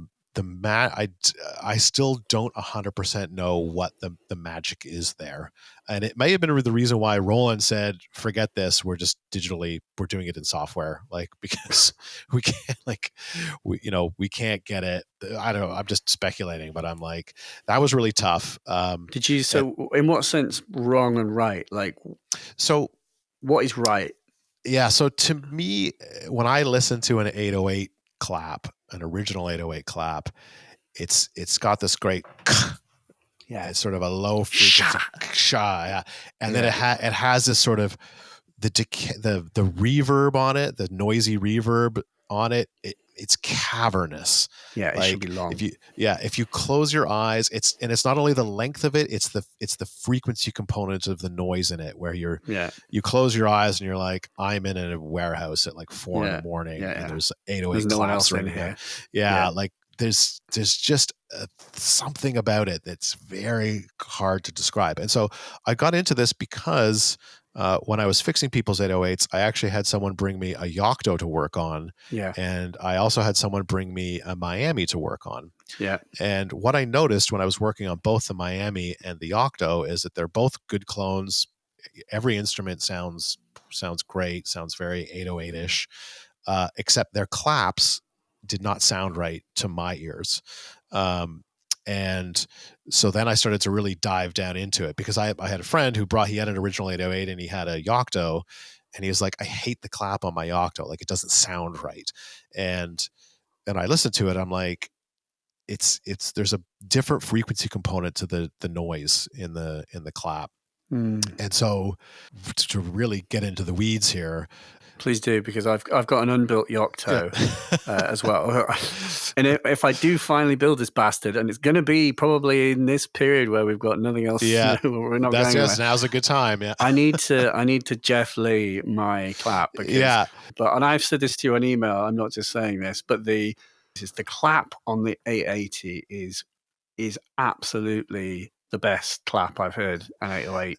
still don't 100% know what the magic is there. And it may have been the reason why Roland said, forget this, we're doing it in software, like, because we can't, we can't get it. I don't know, I'm just speculating, but I'm like, that was really tough. In what sense wrong and right? Like, so what is right? Yeah. So to me, when I listen to an 808 clap, an original 808 clap, it's got this great it's sort of a low frequency and then it has this sort of the reverb on it, the noisy reverb on it. It's cavernous. Yeah, it should be long. If you close your eyes, it's not only the length of it, it's the frequency components of the noise in it, where you close your eyes and you're like, I'm in a warehouse at like 4 a.m. and there's 808 no one else in here. Like there's just something about it that's very hard to describe. And so I got into this because when I was fixing people's 808s, I actually had someone bring me a Yocto to work on. Yeah. And I also had someone bring me a Miami to work on. Yeah. And what I noticed when I was working on both the Miami and the Yocto is that they're both good clones. Every instrument sounds great, sounds very 808-ish, except their claps did not sound right to my ears. And so then I started to really dive down into it, because I had a friend who he had an original 808 and he had a Yocto, and he was like, I hate the clap on my Yocto. Like, it doesn't sound right. And then I listened to it. I'm like, there's a different frequency component to the noise in the clap. And so to really get into the weeds here, please do, because I've got an unbuilt Yocto as well. And if I do finally build this bastard, and it's going to be probably in this period where we've got nothing else, we're not going anywhere. Now's a good time. Yeah, I need to Jeff Lee my clap. Because, and I've said this to you on email. I'm not just saying this, but the clap on the 880 is absolutely the best clap I've heard an 808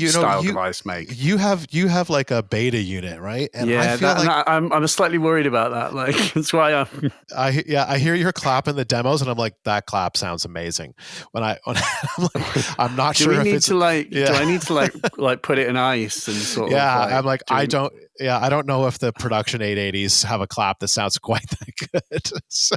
style device make. You have like a beta unit, right? And I feel I'm slightly worried about that. Like, that's why I hear your clap in the demos, and I'm like, that clap sounds amazing. I'm not sure if it's do I need to like put it in ice and sort of I'm like, I don't know if the production 880s have a clap that sounds quite that good. So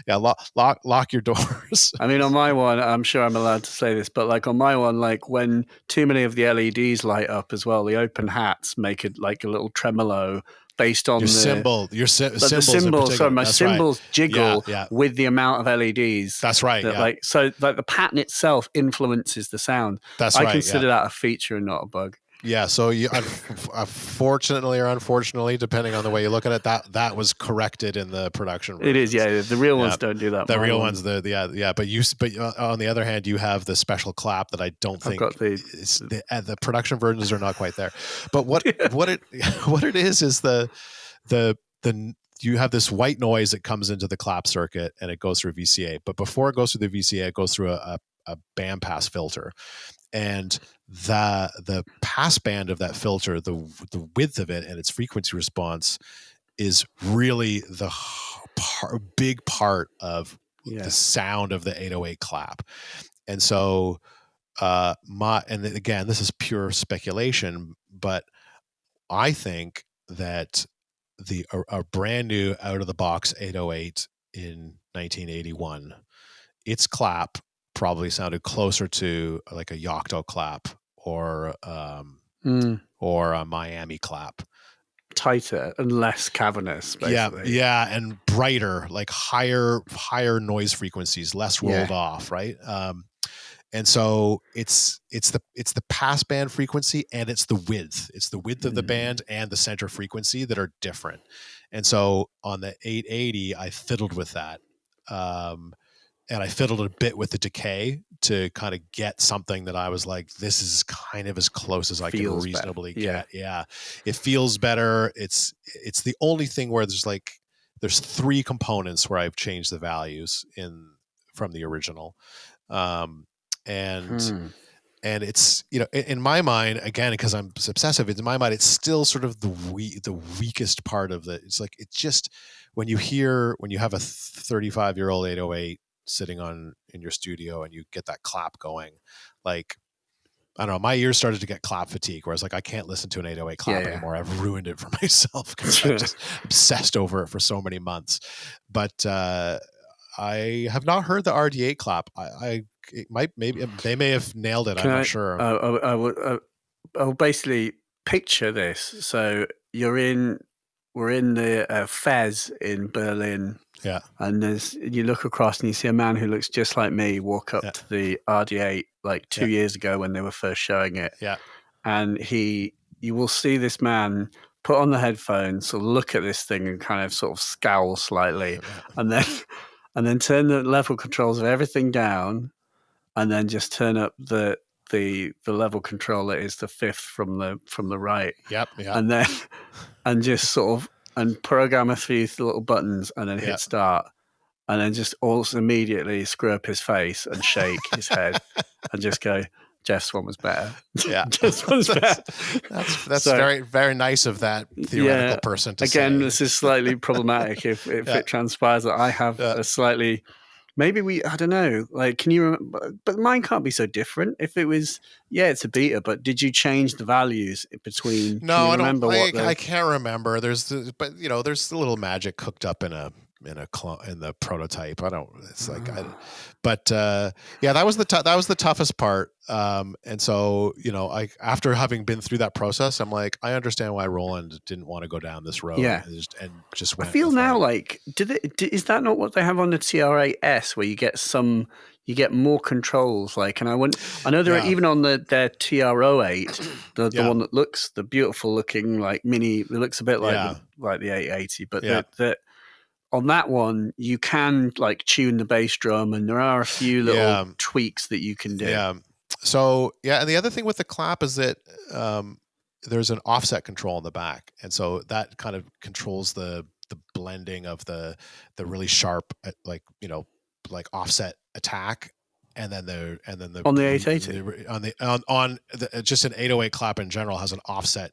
lock your doors. I mean, on my one, I'm sure I'm allowed to say this, but like on my one, like when too many of the LEDs light up as well, the open hats make it like a little tremolo based on cymbals. So my cymbals jiggle with the amount of LEDs. That's right. Like the pattern itself influences the sound. I consider that a feature and not a bug. Yeah, so fortunately or unfortunately, depending on the way you look at it, that was corrected in the production versions. It is, yeah. The real ones don't do that. The real ones, but on the other hand, you have the special clap that I don't think the production versions are not quite there. But what it is the you have this white noise that comes into the clap circuit and it goes through VCA. But before it goes through the VCA, it goes through a bandpass filter. And the pass band of that filter, the width of it and its frequency response is really the big part of the sound of the 808 clap. And so and again, this is pure speculation, but I think that a brand new out of the box 808 in 1981, its clap probably sounded closer to like a Yocto clap or a Miami clap. Tighter and less cavernous, basically. Yeah, and brighter, like higher noise frequencies, less rolled off, right? And so it's the pass band frequency and it's the width. It's the width of the band and the center frequency that are different. And so on the 880, I fiddled with that. And I fiddled a bit with the decay to kind of get something that I was like, this is kind of as close as I can reasonably get. Yeah. It feels better. It's the only thing where there's three components where I've changed the values from the original. And it's, in my mind, again, because I'm obsessive, in my mind, it's still sort of the weakest part of it's like, it's just when you have a 35-year-old 808 sitting in your studio and you get that clap going, like, I don't know, my ears started to get clap fatigue, where I was like, I can't listen to an 808 clap anymore. I've ruined it for myself because I'm just obsessed over it for so many months. But I have not heard the RD8 clap. Maybe they may have nailed it. I'm not sure. I'll basically picture this. So we're in the Fez in Berlin. Yeah. And you look across and you see a man who looks just like me walk up to the RD8 like 2 years ago when they were first showing it. Yeah. And you will see this man put on the headphones, sort of look at this thing and kind of sort of scowl slightly, and then turn the level controls of everything down, and then just turn up the level control that is the fifth from the right. Yep. And just sort of program a few little buttons and then hit start. and then just also immediately screw up his face and shake his head and just go, Jeff's one was better. Yeah. Jeff's one's better. That's So, very, very nice of that theoretical person to say. Again, this is slightly problematic if it transpires that I have a slightly, maybe I don't know, like, can you remember, but mine can't be so different. If it was, it's a beta, but did you change the values between? No, can you I remember don't. I can't remember. There's a little magic cooked up in the prototype. I don't. It's like, that was the toughest part. And so after having been through that process, I'm like, I understand why Roland didn't want to go down this road. Yeah. and just went. I feel now like, is that not what they have on the TR8S, where you get more controls? Like, and I know there are even on their TR08, the one that looks the beautiful looking like mini. It looks a bit like the 880, but that on that one you can like tune the bass drum, and there are a few little tweaks that you can do. Yeah. So and the other thing with the clap is that there's an offset control in the back, and so that kind of controls the blending of the really sharp like offset attack, and then the on the 880 on just an 808 clap in general has an offset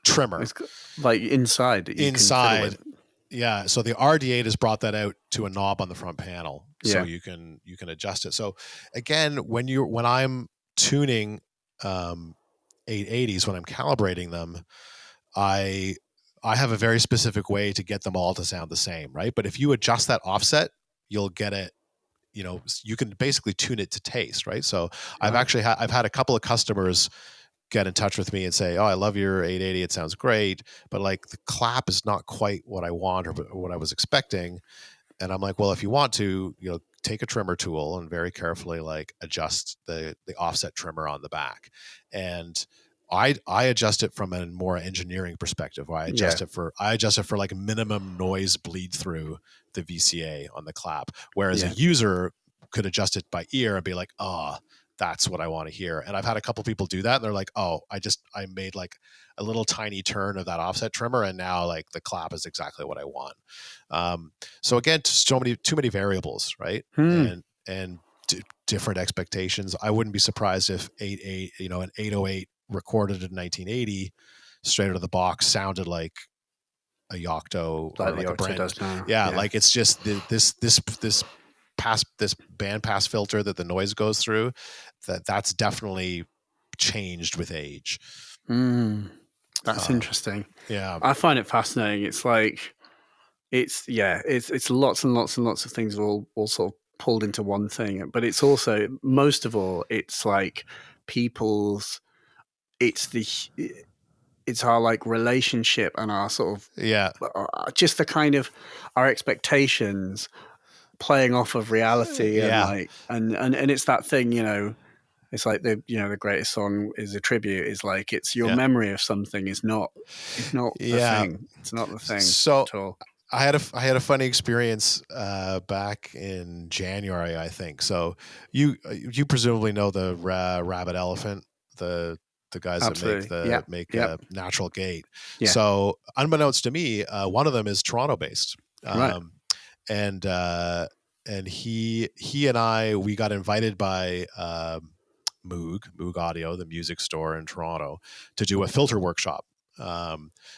trimmer, it's like inside that you can fiddle with. Yeah, so the RD8 has brought that out to a knob on the front panel, so you can adjust it. So again, when I'm tuning 880s, when I'm calibrating them, I have a very specific way to get them all to sound the same, right? But if you adjust that offset, you'll get it. You can basically tune it to taste, right? So I've had a couple of customers get in touch with me and say, "Oh, I love your 880. It sounds great, but like the clap is not quite what I want or what I was expecting." And I'm like, "Well, if you want to, take a trimmer tool and very carefully like adjust the offset trimmer on the back." And I adjust it from a more engineering perspective. I adjust it for like minimum noise bleed through the VCA on the clap, whereas a user could adjust it by ear and be like, "Oh, that's what I want to hear." And I've had a couple people do that, and they're like, "Oh, I made like a little tiny turn of that offset trimmer, and now like the clap is exactly what I want." So again, too many variables, right? And different expectations. I wouldn't be surprised if an 808 recorded in 1980 straight out of the box sounded like a Yocto or like a brand. Does now. Like it's just this band pass filter that the noise goes through, that's definitely changed with age. That's interesting. Yeah, I find it fascinating. It's like it's lots and lots and lots of things all sort of pulled into one thing, but it's also, most of all, it's like it's our like relationship and our sort of just the kind of our expectations playing off of reality, and like and it's that thing, it's like the greatest song is a tribute, is like it's your memory of something is not the thing. It's not the thing at all. I had a funny experience back in January, I think. So you presumably know the Rabbit Elephant, the guys Absolutely. that make Natural Gate. Yeah. So unbeknownst to me, one of them is Toronto based. Right. And he and I, we got invited by Moog Audio, the music store in Toronto, to do a filter workshop.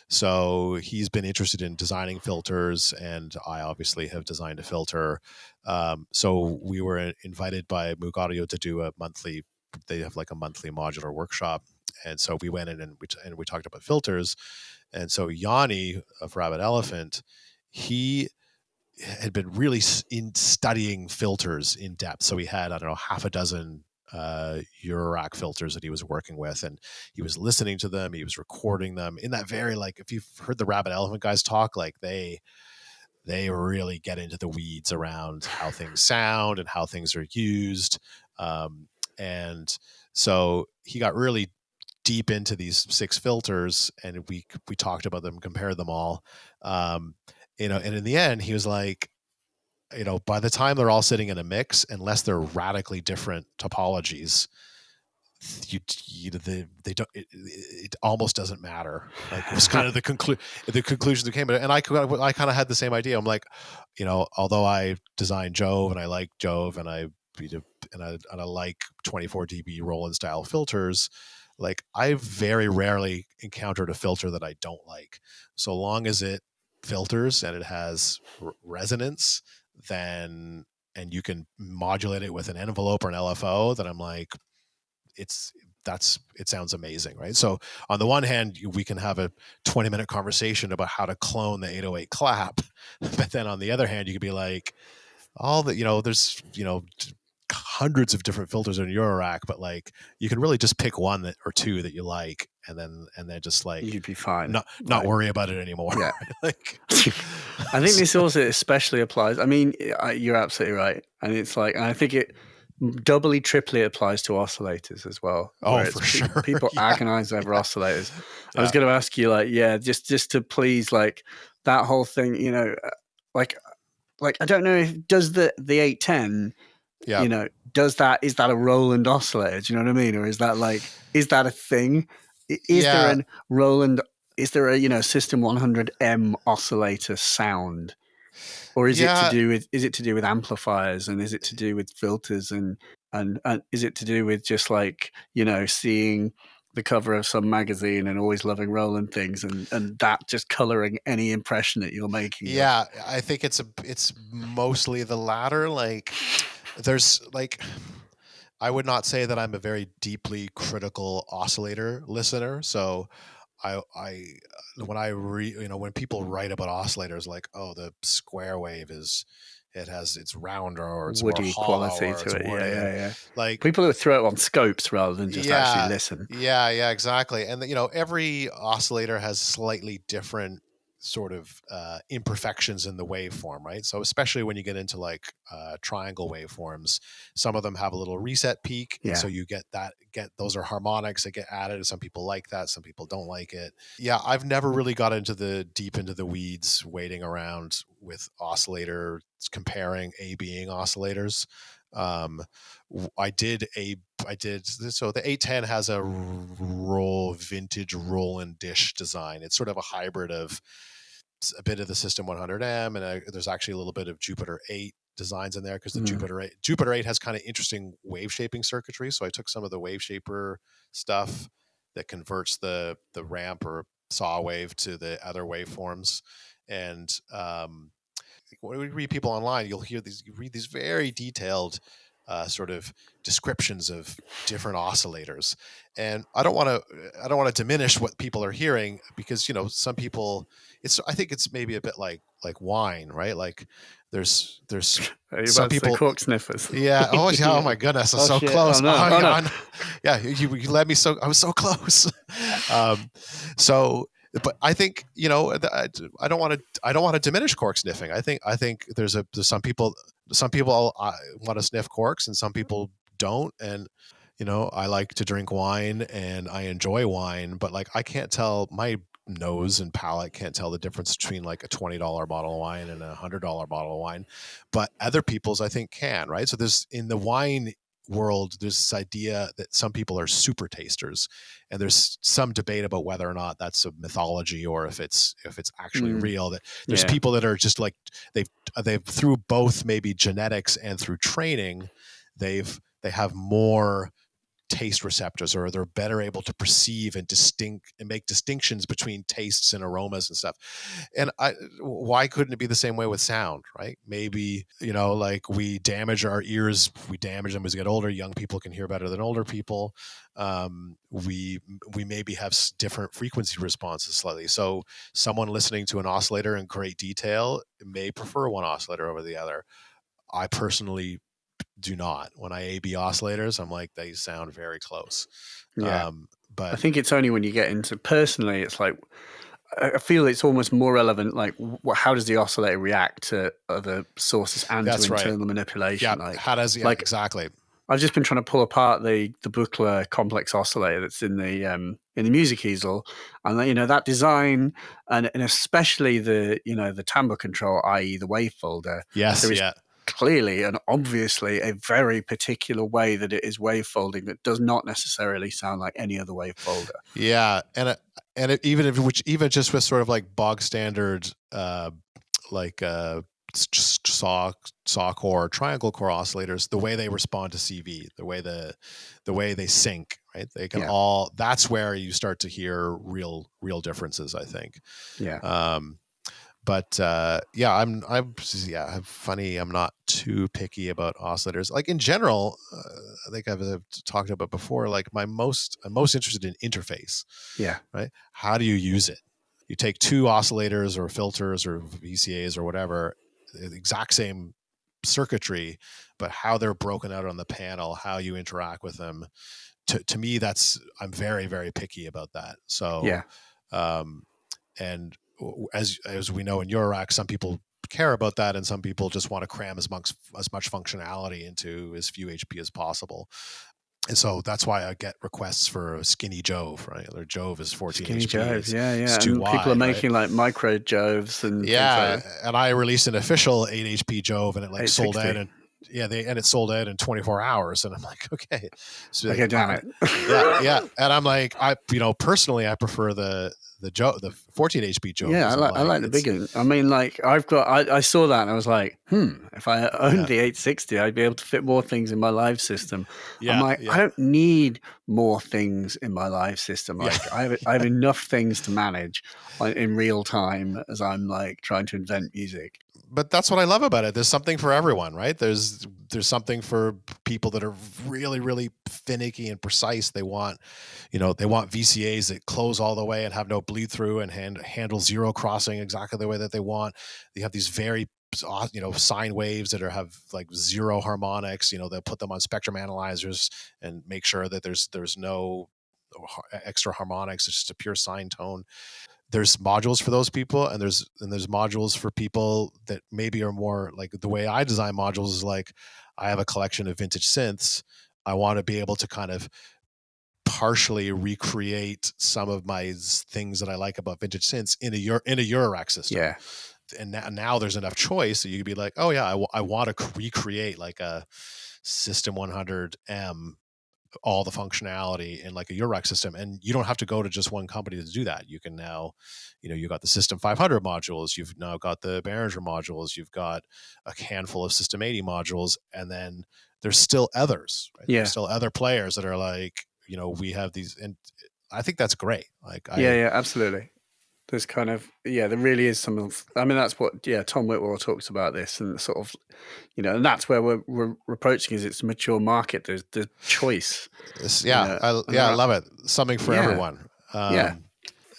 So he's been interested in designing filters, and I obviously have designed a filter. So we were invited by Moog Audio to do they have like a monthly modular workshop. And so we went in and we talked about filters. And so Yanni of Rabbit Elephant, he had been really studying filters in depth. So he had, I don't know, half a dozen Eurorack filters that he was working with, and he was listening to them, he was recording them in that very, like, if you've heard the Rabbit Elephant guys talk, like they really get into the weeds around how things sound and how things are used. And so he got really deep into these 6 filters, and we talked about them, compared them all. And in the end, he was like, by the time they're all sitting in a mix, unless they're radically different topologies, they don't. It almost doesn't matter. Like it was kind of the conclusion that came. And I kind of had the same idea. I'm like, although I designed Jove and I like Jove and I like 24 dB Roland style filters, like I very rarely encountered a filter that I don't like. So long as it filters and it has resonance, and you can modulate it with an envelope or an LFO, then I'm like, it sounds amazing, right? So on the one hand, we can have a 20-minute conversation about how to clone the 808 clap, but then on the other hand, you could be like, there's hundreds of different filters in your rack, but like you can really just pick one or two that you like, and then just like you'd be fine, not worry about it anymore. Yeah. Like, I think this also especially applies. I mean, you're absolutely right, and it's like, and I think it doubly, triply applies to oscillators as well. Oh, for sure. People agonize over oscillators. I was going to ask you, like, just to please, like that whole thing, like I don't know if does the 810. Yeah. Is that a Roland oscillator? Do you know what I mean? Or is that a thing? Is there a Roland? Is there a System 100M oscillator sound? Or is it to do with amplifiers, and is it to do with filters, and is it to do with just like seeing the cover of some magazine and always loving Roland things, and that just coloring any impression that you're making? Yeah, I think it's mostly the latter. Like, there's like, I would not say that I'm a very deeply critical oscillator listener. So when people write about oscillators, like, oh, the square wave it's rounder, or it's woody more hollow, quality or to it. Yeah. Like people who throw it on scopes rather than just actually listen. Yeah, exactly. And every oscillator has slightly different sort of imperfections in the waveform, right? So especially when you get into like triangle waveforms, some of them have a little reset peak, and so you get those are harmonics that get added. Some people like that, some people don't like it. Yeah, I've never really got deep into the weeds waiting around with oscillator comparing A-being oscillators. I did so the 810 has a vintage Roland dish design. It's sort of a hybrid of a bit of the System 100M, and there's actually a little bit of Jupiter 8 designs in there, because the Jupiter 8 has kind of interesting wave shaping circuitry. So I took some of the wave shaper stuff that converts the ramp or saw wave to the other waveforms, and when we read people online, you read these very detailed sort of descriptions of different oscillators, and I don't want to diminish what people are hearing, because some people, I think it's maybe a bit like wine, right? Like there's some people cork sniffers. Yeah. Oh yeah. Oh my goodness. I'm so shit. close. Oh, no. Yeah. You led me so. I was so close. But I think I don't want to diminish cork sniffing. I think there's some people want to sniff corks and some people don't, and I like to drink wine and I enjoy wine, but like I can't tell, my nose and palate can't tell the difference between like a $20 bottle of wine and a $100 bottle of wine, but other people's I think can, right? So there's, in the wine world, there's this idea that some people are super tasters, and there's some debate about whether or not that's a mythology or if it's actually real. That there's people that are just like they've through both maybe genetics and through training, they have more taste receptors, or they're better able to perceive and make distinctions between tastes and aromas and stuff. And why couldn't it be the same way with sound, right? Maybe, like we damage our ears, we damage them as we get older. Young people can hear better than older people. We maybe have different frequency responses slightly. So someone listening to an oscillator in great detail may prefer one oscillator over the other. I personally do not. When I A/B oscillators, I'm like, they sound very close. Yeah. But I think it's only when you get into, personally, it's like, I feel it's almost more relevant, like how does the oscillator react to other sources and to internal manipulation? Yeah, like how does exactly. I've just been trying to pull apart the Buchla complex oscillator that's in the music easel, and that design, and especially the the timbre control, i.e. the wave folder. Yes, there is clearly and obviously a very particular way that it is wave folding that does not necessarily sound like any other wave folder. Yeah, even just with sort of like bog standard like saw core, triangle core oscillators, the way they respond to CV, the way they sync, right? They can all. That's where you start to hear real differences, I think. Yeah. But I'm funny. I'm not too picky about oscillators. Like in general, I think I've talked about before. Like I'm most interested in interface. Yeah. Right. How do you use it? You take two oscillators or filters or VCAs or whatever, the exact same circuitry, but how they're broken out on the panel, how you interact with them. To me, I'm very, very picky about that. So, and as we know in Eurorack, some people care about that, and some people just want to cram as much functionality into as few HP as possible. And so that's why I get requests for a skinny Jove, right? Their Jove is 14 skinny HP. Joves, It's too and wide, people are making like micro Joves and things like that. And I released an official 8 HP Jove, and it like 860. sold out, and it sold out in 24 hours, and I'm like, okay, so okay, like, damn it. And I'm like, personally, I prefer the 14 HP Jove. Yeah, I like the big one. I mean, like I saw that and I was like, if I owned the 860, I'd be able to fit more things in my live system. I'm like, I don't need more things in my live system. Like I have enough things to manage in real time as I'm like trying to invent music. But that's what I love about it. There's something for everyone, right? There's something for people that are really, really finicky and precise. They want VCAs that close all the way and have no bleed through and handle zero crossing exactly the way that they want. You have these very sine waves that have like zero harmonics. They'll put them on spectrum analyzers and make sure that there's no extra harmonics. It's just a pure sine tone. There's modules for those people, and there's modules for people that maybe are more like the way I design modules is like, I have a collection of vintage synths. I want to be able to kind of partially recreate some of my things that I like about vintage synths in a Eurorack system. Yeah. And now there's enough choice that you could be like, oh yeah, I want to recreate like a System 100M, all the functionality in like a Eurorack system, and you don't have to go to just one company to do that. You can now, you got the System 500 modules, you've now got the Behringer modules, you've got a handful of System 80 modules, and then there's still others, right? There's still other players that are like, we have these, and I think that's great. Like, absolutely. There's kind of, there really is some, I mean, that's what, Tom Whitwell talks about this, and sort of, and that's where we're approaching, is it's a mature market. There's choice. I love it. Something for everyone.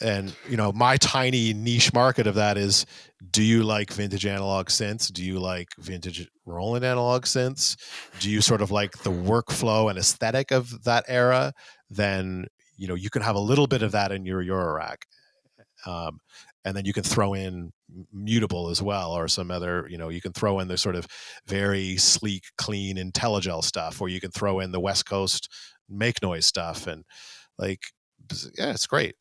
And, my tiny niche market of that is, do you like vintage analog synths? Do you like vintage Roland analog synths? Do you sort of like the workflow and aesthetic of that era? Then, you can have a little bit of that in your Eurorack. And then you can throw in mutable as well, or some other, you can throw in the sort of very sleek, clean IntelliGel stuff, or you can throw in the West Coast make noise stuff. And like, it's great.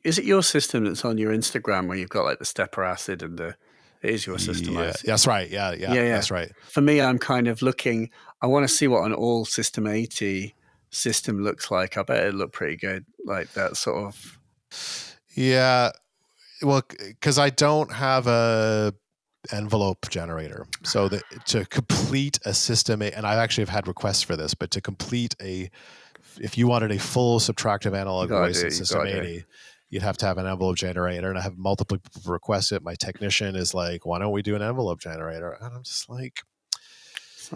Is it your system that's on your Instagram where you've got like the stepper acid and it is your system? Yeah, that's right. Yeah, that's right. For me, I'm kind of looking, I want to see what an all System 80 system looks like. I bet it'd look pretty good, like that sort of. Yeah. Well, because I don't have a envelope generator. So to complete a System, and I actually have had requests for this, but to complete if you wanted a full subtractive analog voice in System 80, you'd have to have an envelope generator. And I have multiple people request it. My technician is like, why don't we do an envelope generator? And I'm just like, is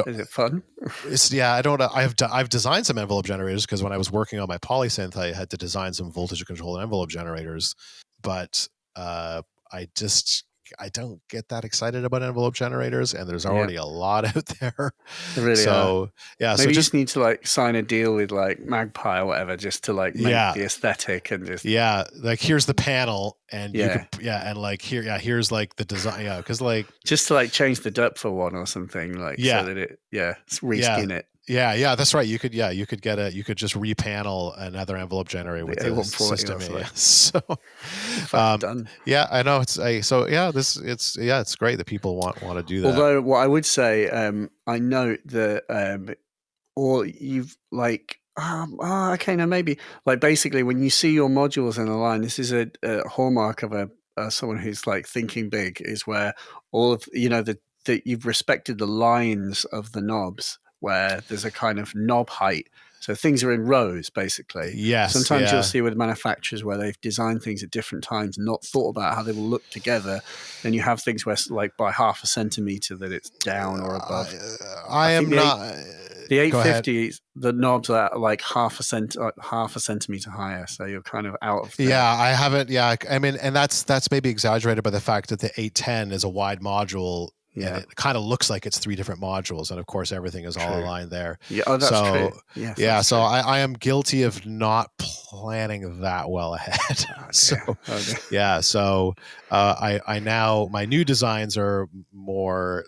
it fun? I've designed some envelope generators, because when I was working on my polysynth, I had to design some voltage controlled envelope generators, but I don't get that excited about envelope generators, and there's already a lot out there. There really are. Yeah. Maybe you just need to like sign a deal with like Magpie or whatever, just to like make the aesthetic and just. Yeah. Like, here's the panel, and and like here's like the design. Yeah. Cause like. Just to like change the depth for one or something, like, so that it, reskin it. Yeah, that's right. You could just repanel another envelope generator with the system. Yeah. So, done. Yeah, I know it's great that people want to do that. Although what I would say, I note that, or you've like, okay, now maybe like basically when you see your modules in a line, this is a hallmark of someone who's like thinking big, is where all of that you've respected the lines of the knobs, where there's a kind of knob height. So things are in rows, basically. Yes. Sometimes you'll see with manufacturers where they've designed things at different times, not thought about how they will look together. Then you have things where, like by half a centimeter, that it's down or above. I am not. The 850, the knobs are like half a centimeter higher, so you're kind of out of there. Yeah, I haven't. Yeah, I mean, and that's maybe exaggerated by the fact that the 810 is a wide module. Yeah. And it kind of looks like it's three different modules, and of course everything is all aligned there. Yeah, that's true. Yes, yeah, so I am guilty of not planning that well ahead. Yeah, so I now, my new designs are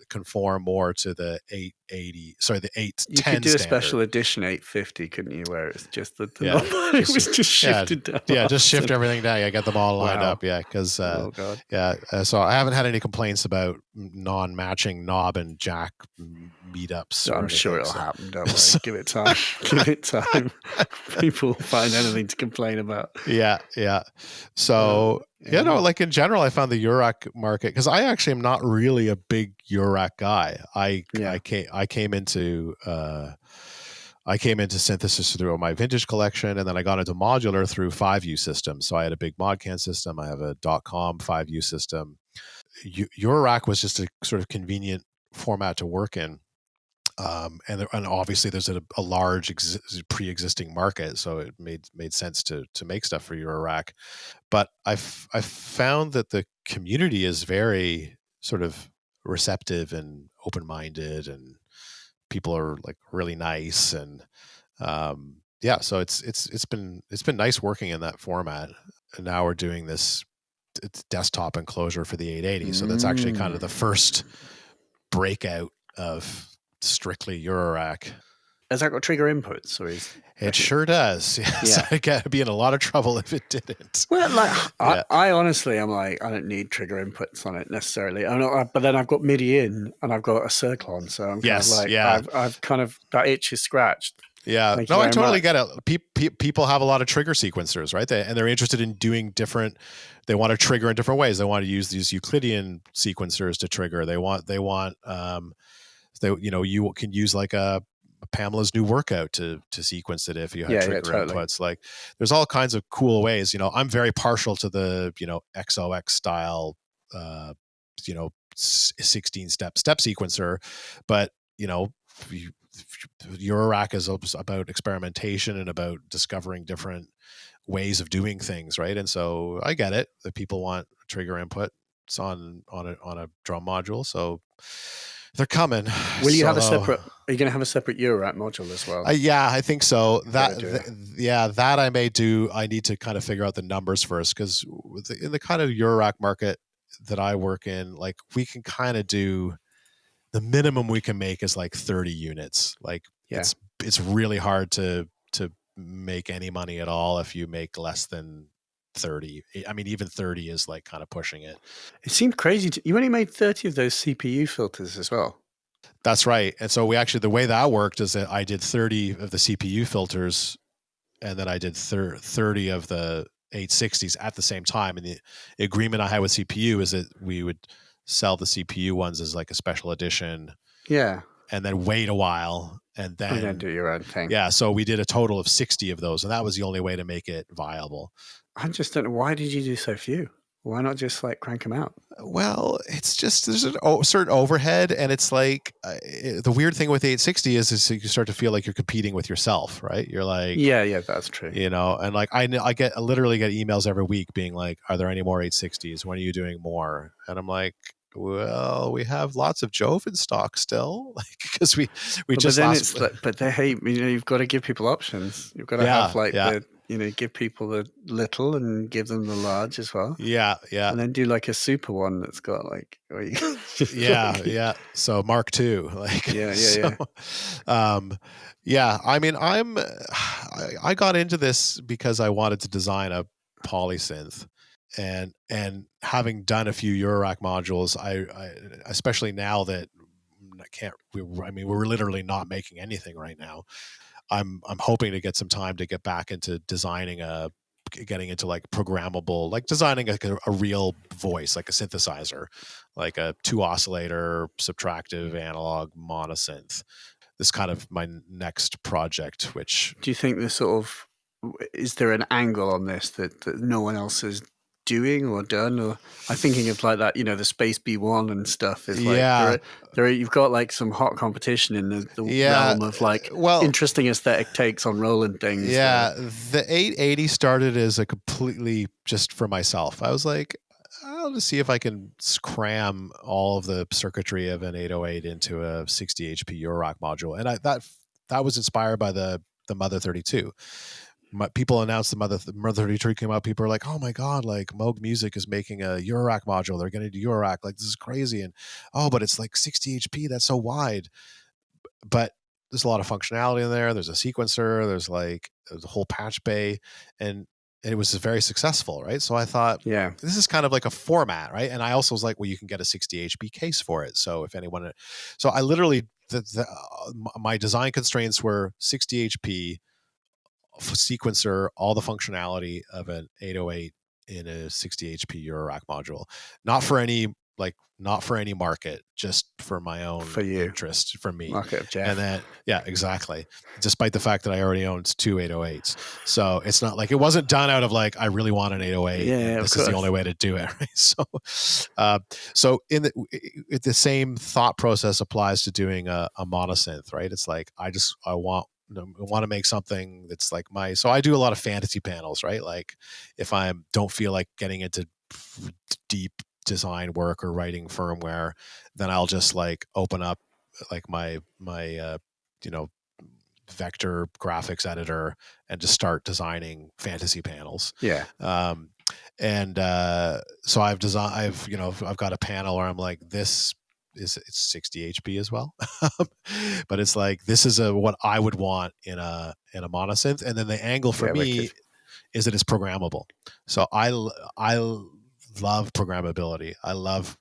conform more to the 880. Sorry, the 810. You could do standard. A special edition 850, couldn't you? Where it's just the knob, it was just shifted down. Yeah, just shift everything down. Yeah, get them all lined up. Yeah, because so I haven't had any complaints about non-matching knob and jack meetups. I'm sure it'll happen. Don't worry. Give it time. Give it time. People will find anything to complain about. Yeah. So like in general, I found the Eurorack market, because I actually am not really a big Eurorack guy. I came into synthesis through my vintage collection, and then I got into modular through 5U systems. So I had a big Modcan system. I have a .com 5U system. Eurorack was just a sort of convenient format to work in. And obviously there's a large pre-existing market, so it made sense to make stuff for Eurorack. But I've found that the community is very sort of receptive and open-minded, and people are like really nice, and so it's been nice working in that format. And now we're doing this desktop enclosure for the 880, so that's actually kind of the first breakout of strictly Eurorack. Has that got trigger inputs, or it sure does? Yes. Yeah. I'd be in a lot of trouble if it didn't. Well, like I honestly, I'm like, I don't need trigger inputs on it necessarily. But then I've got MIDI in, and I've got a circle on, so I'm kind of like, I've kind of, that itch is scratched. Yeah, I totally get it. People have a lot of trigger sequencers, right? And they're interested in doing different. They want to trigger in different ways. They want to use these Euclidean sequencers to trigger. They want. You can use like a Pamela's new workout to sequence it if you have trigger inputs. Like, there's all kinds of cool ways. I'm very partial to the XOX style, 16-step sequencer, but Eurorack is about experimentation and about discovering different ways of doing things, right? And so I get it that people want trigger input. It's on a drum module, so they're coming. Will you have a separate? Are you going to have a separate Eurorack module as well? Yeah, I think so. That I may do. I need to kind of figure out the numbers first, because in the kind of Eurorack market that I work in, like, we can kind of do. The minimum we can make is like 30 units. Like, it's really hard to make any money at all if you make less than 30. I mean, even 30 is like kind of pushing it. It seemed crazy. You only made 30 of those CPU filters as well. That's right. And so the way that worked is that I did 30 of the CPU filters, and then I did 30 of the 860s at the same time. And the agreement I had with CPU is that we would sell the CPU ones as like a special edition. Yeah. And then wait a while, and then do your own thing. Yeah. So we did a total of 60 of those, and that was the only way to make it viable. I just don't know. Why did you do so few? Why not just like crank them out? Well, it's just, there's a certain overhead, and it's like the weird thing with 860 is you start to feel like you're competing with yourself, right? You're like, yeah, that's true. And like I literally get emails every week being like, are there any more 860s? When are you doing more? And I'm like, well, we have lots of Jove in stock still, like, because we just. But then you've got to give people options. You've got to have give people the little and give them the large as well. Yeah. And then do like a super one that's got like, Yeah. So Mark II, like, yeah. Yeah. I mean, I got into this because I wanted to design a polysynth, and having done a few Eurorack modules, I especially now that we're literally not making anything right now. I'm hoping to get some time to get back into getting into like programmable, like designing like a real voice, like a synthesizer, like a 2 oscillator subtractive analog monosynth. This is kind of my next project. Which, do you think is there an angle on this that no one else is doing or done? Or I'm thinking of like that, the Space B1 and stuff is like, you've got like some hot competition in the realm of like interesting aesthetic takes on Roland things. Yeah, the 880 started as a completely just for myself. I was like, I'll just see if I can cram all of the circuitry of an 808 into a 60 HP Eurorack module, and that was inspired by the Mother 32. People announced the Mother 32 came out. People are like, "Oh my god! Like Moog Music is making a Eurorack module. They're going to do Eurorack. Like this is crazy!" And but it's like 60 HP. That's so wide. But there's a lot of functionality in there. There's a sequencer. There's a whole patch bay, and it was very successful, right? So I thought, this is kind of like a format, right? And I also was like, well, you can get a 60 HP case for it. So if anyone, so I literally my design constraints were 60 HP. Sequencer, all the functionality of an 808 in a 60 HP Eurorack module, not for any market, just for my own interest, for me. Market of Jeff. And then, exactly. Despite the fact that I already owned 2 808s, so it's not like it wasn't done out of like I really want an 808. This is the only way to do it. Right? So in the same thought process applies to doing a monosynth, right? It's like I want to make something that's like so I do a lot of fantasy panels, right? Like if I don't feel like getting into deep design work or writing firmware, then I'll just like open up like my vector graphics editor and just start designing fantasy panels. So I've got a panel where I'm like, it's 60 HP as well. But it's like, this is what I would want in a monosynth. And then the angle for me is that it's programmable. So I love programmability. I love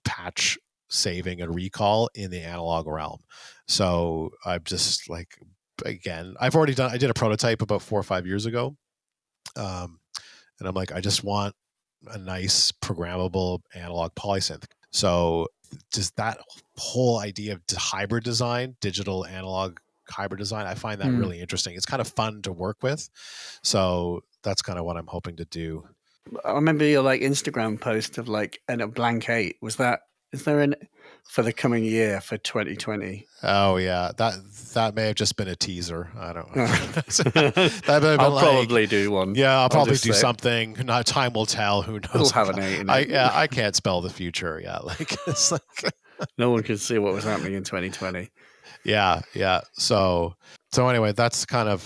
patch saving and recall in the analog realm. So I'm just like, again, I did a prototype about 4 or 5 years ago. And I'm like, I just want a nice programmable analog polysynth. So just that whole idea of hybrid design, digital analog hybrid design, I find that really interesting. It's kind of fun to work with. So that's kind of what I'm hoping to do. I remember your like Instagram post of like a blank 8. Is there for the coming year for 2020? Oh yeah, that may have just been a teaser. I don't know. I'll probably do one. Yeah, I'll probably do something. Not time will tell. Who knows? We'll have an 8 in it. I can't spell the future. Yeah, like it's like no one can see what was happening in 2020. Yeah. So anyway, that's kind of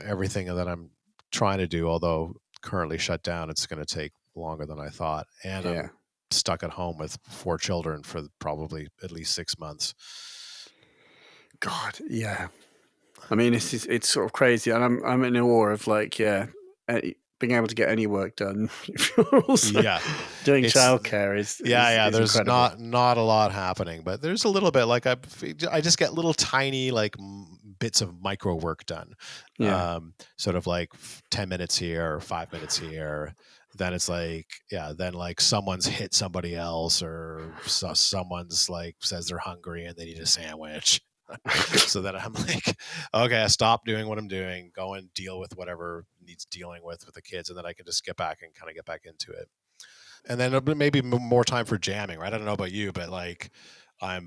everything that I'm trying to do. Although currently shut down, it's going to take longer than I thought, and I'm stuck at home with 4 children for probably at least 6 months. God, yeah. I mean, it's sort of crazy, and I'm in awe of like, being able to get any work done. If you're also doing childcare is there's incredible. not a lot happening, but there's a little bit. Like I just get little tiny like bits of micro work done. Sort of like 10 minutes here or 5 minutes here. Then it's like, then like someone's hit somebody else, or someone's like says they're hungry and they need a sandwich. So then I'm like, okay, I stop doing what I'm doing, go and deal with whatever needs dealing with the kids, and then I can just get back into it. And then maybe more time for jamming, right? I don't know about you, but like I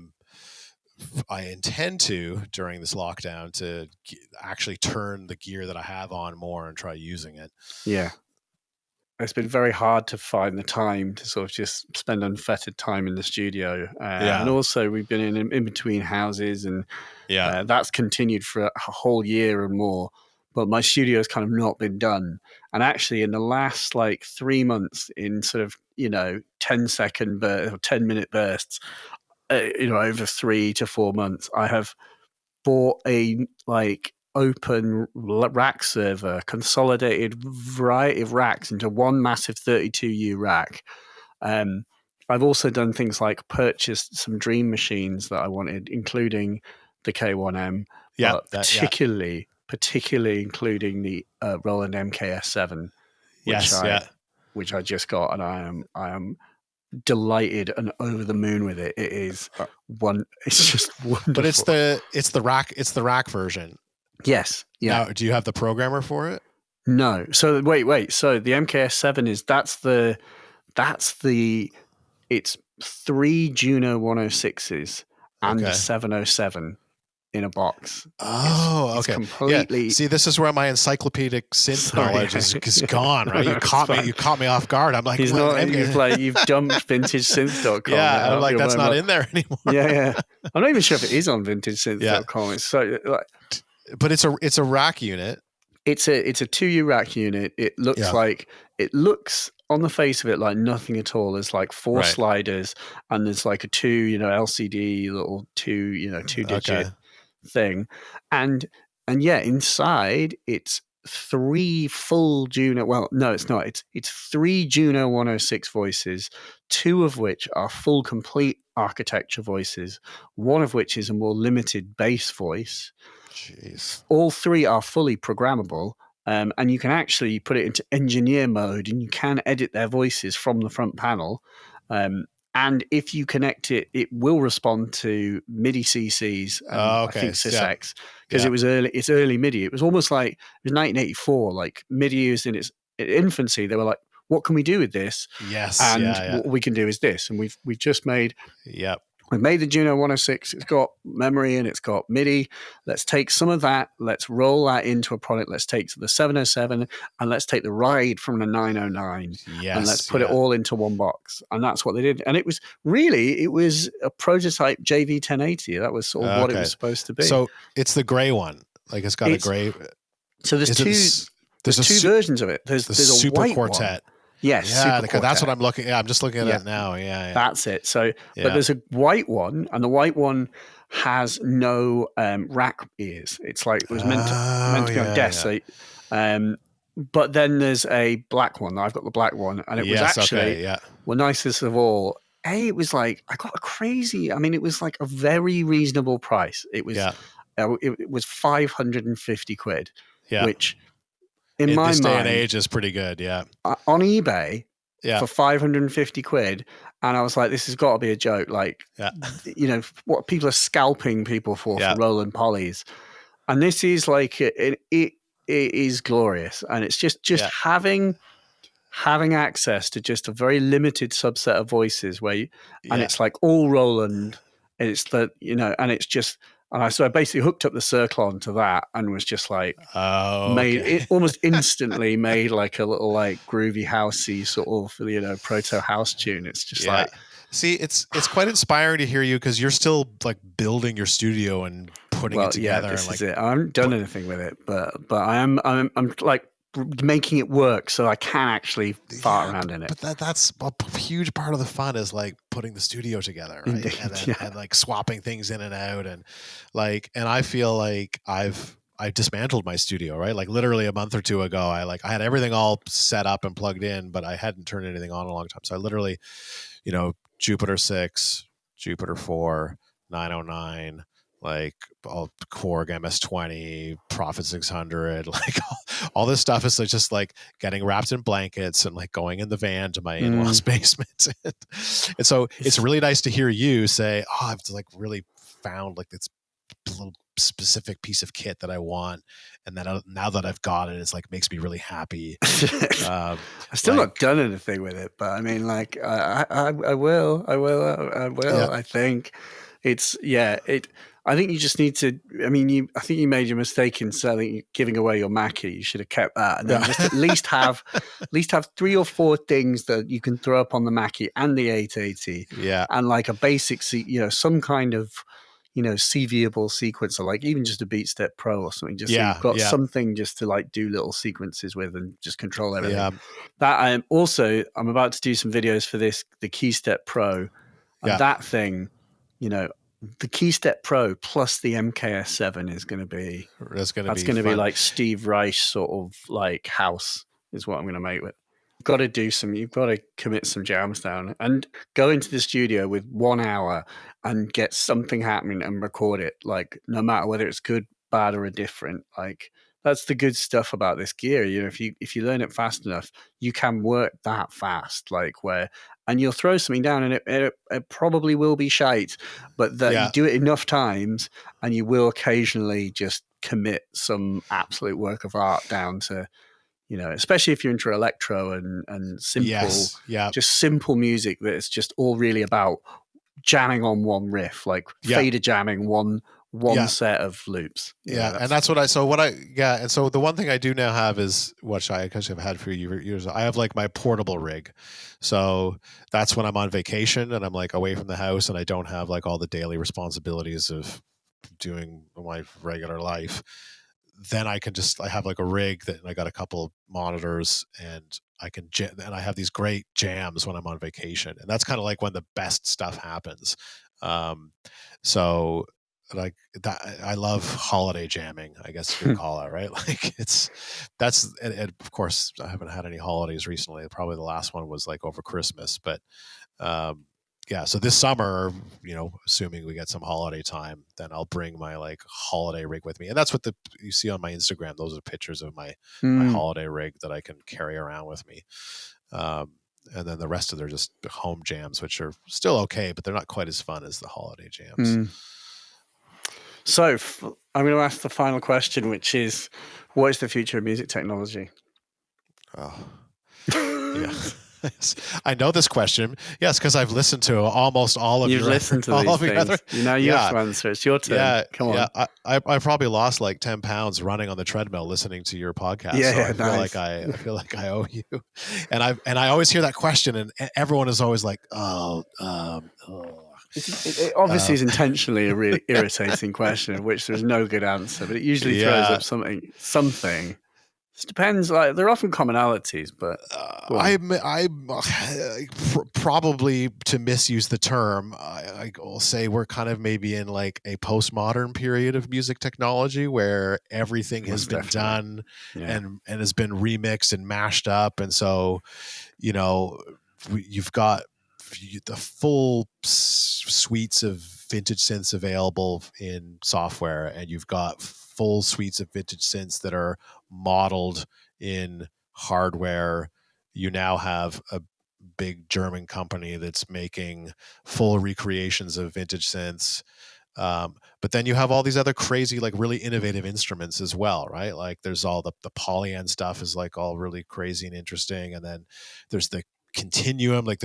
intend to, during this lockdown, to actually turn the gear that I have on more and try using it. Yeah. It's been very hard to find the time to sort of just spend unfettered time in the studio. And also we've been in between houses, and that's continued for a whole year and more. but my studio's kind of not been done. And actually, in the last like 3 months, in sort of 10-second or 10-minute bursts, over 3 to 4 months, I have bought a like open rack server, consolidated variety of racks into one massive 32U rack. I've also done things like purchased some dream machines that I wanted, including the K1M, but particularly including the Roland Mks7, which I just got, and I am delighted and over the moon with it. It is it's just wonderful. But it's the rack version. Yes. Yeah. Now, do you have the programmer for it? No. So wait. So the MKS7 it's 3 Juno 106s and a 707 in a box. Oh, it's okay. Completely. Yeah. See, this is where my encyclopedic synth knowledge is gone, right? You caught me off guard. I'm like, you've dumped vintagesynth.com. Yeah, I'm like, that's not in there anymore. Yeah. I'm not even sure if it is on vintagesynth.com. Yeah. It's so like, but it's a rack unit. It's a 2U rack unit. It looks on the face of it like nothing at all. There's like 4 sliders, and there's like a 2 LCD little 2-digit thing, and inside it's 3 full Juno. Well, no, it's not. It's 3 Juno 106 voices, 2 of which are full complete architecture voices, 1 of which is a more limited bass voice. Jeez. All 3 are fully programmable, and you can actually put it into engineer mode, and you can edit their voices from the front panel. And if you connect it, it will respond to MIDI CCs and I think SysX, because it was early. It's early MIDI. It was almost like it was 1984. Like MIDI was in its infancy. They were like, "What can we do with this?" Yes, and what we can do is this. And we've just made. Yep. We've made the Juno 106. It's got memory and it's got MIDI. Let's take some of that. Let's roll that into a product. Let's take the 707 and let's take the ride from the 909 and let's put it all into one box. And that's what they did. And it was a prototype JV 1080. That was sort of what it was supposed to be. So it's the gray one. Like it's got a gray. So there's two versions of it. There's a Super white quartet. One. Yes, yeah, because that's what I'm looking at. I'm just looking at it now. Yeah, that's it. So, but there's a white one, and the white one has no rack ears. It's like it was meant to be on desk. Yeah. So, but then there's a black one. I've got the black one, and it was actually well, nicest of all. It was like I got a crazy. I mean, it was like a very reasonable price. It was it was 550 quid, which. In my this mind, day and age is pretty good, on eBay for 550 quid, and I was like, "This has got to be a joke." Like, what people are scalping people for Roland Polys, and this is like it is glorious, and it's just having access to just a very limited subset of voices where, and it's like all Roland, and it's and it's just. And so I basically hooked up the Circlon to that and was just like, it almost instantly made like a little like groovy housey sort of, proto house tune. It's just like, see, it's quite inspiring to hear you because you're still like building your studio and putting it together. Yeah, this and, is it. I haven't done anything with it, but I'm like making it work so I can actually fart around in it. But that's a huge part of the fun is like putting the studio together, right? Indeed, and like swapping things in and out, and I feel like I dismantled my studio, right? Like literally a month or two ago, I had everything all set up and plugged in, but I hadn't turned anything on in a long time. So I literally, Jupiter 6, Jupiter 4, 909, like all Korg MS-20, Prophet 600, like all this stuff is just like getting wrapped in blankets and like going in the van to my in-laws' basement. And so it's really nice to hear you say, "Oh, I've like really found like this little specific piece of kit that I want, and then now that I've got it, it's like makes me really happy." I've still not done anything with it, but I mean, like I will. I think it's I think you just need to. I mean, I think you made your mistake in giving away your Mackie. You should have kept that, and then just at least have 3 or 4 things that you can throw up on the Mackie and the 880. Yeah, and like a basic, some kind of, CVable sequencer, like even just a BeatStep Pro or something, just so you've got something just to like do little sequences with and just control everything. Yeah. That I'm about to do some videos for the KeyStep Pro, and that thing, the KeyStep Pro plus the MKS7 is going to be that's going to be like Steve Reich sort of like house is what I'm going to make with. You've got to commit some jams down and go into the studio with 1 hour and get something happening and record it, like no matter whether it's good, bad, or indifferent. Like that's the good stuff about this gear. If you learn it fast enough, you can work that fast, and you'll throw something down and it probably will be shite, but you do it enough times and you will occasionally just commit some absolute work of art down to, especially if you're into electro and simple, just simple music that is just all really about jamming on one riff, like fader jamming one set of loops. And that's and so the one thing I do now have is which I have had for years. I have like my portable rig, so that's when I'm on vacation and I'm like away from the house and I don't have like all the daily responsibilities of doing my regular life. Then I have like a rig that I got a couple of monitors and and I have these great jams when I'm on vacation, and that's kind of like when the best stuff happens. So like that, I love holiday jamming, I guess you could call it, right? Like and of course I haven't had any holidays recently. Probably the last one was like over Christmas, but so this summer, assuming we get some holiday time, then I'll bring my like holiday rig with me. And that's what you see on my Instagram. Those are pictures of my holiday rig that I can carry around with me. And then the rest of they're just home jams, which are still okay, but they're not quite as fun as the holiday jams. So I'm going to ask the final question, which is, what is the future of music technology? Oh, yeah. I know this question. Yes, because I've listened to almost all of You've listened to these things. You have to answer. It's your turn. Yeah, come on. Yeah, I probably lost like 10 pounds running on the treadmill listening to your podcast. I feel like I owe you. And I always hear that question, and everyone is always like, It obviously is intentionally a really irritating question, of which there's no good answer, but it usually throws up something. It depends. Like there are often commonalities, but I'm probably, to misuse the term, I will say we're kind of maybe in like a postmodern period of music technology where everything has been done and has been remixed and mashed up, and so you've got the full suites of vintage synths available in software, and you've got full suites of vintage synths that are modeled in hardware. You now have a big German company that's making full recreations of vintage synths. But then you have all these other crazy, like really innovative instruments as well, right? Like there's all the Polyand stuff is like all really crazy and interesting. And then there's the continuum, like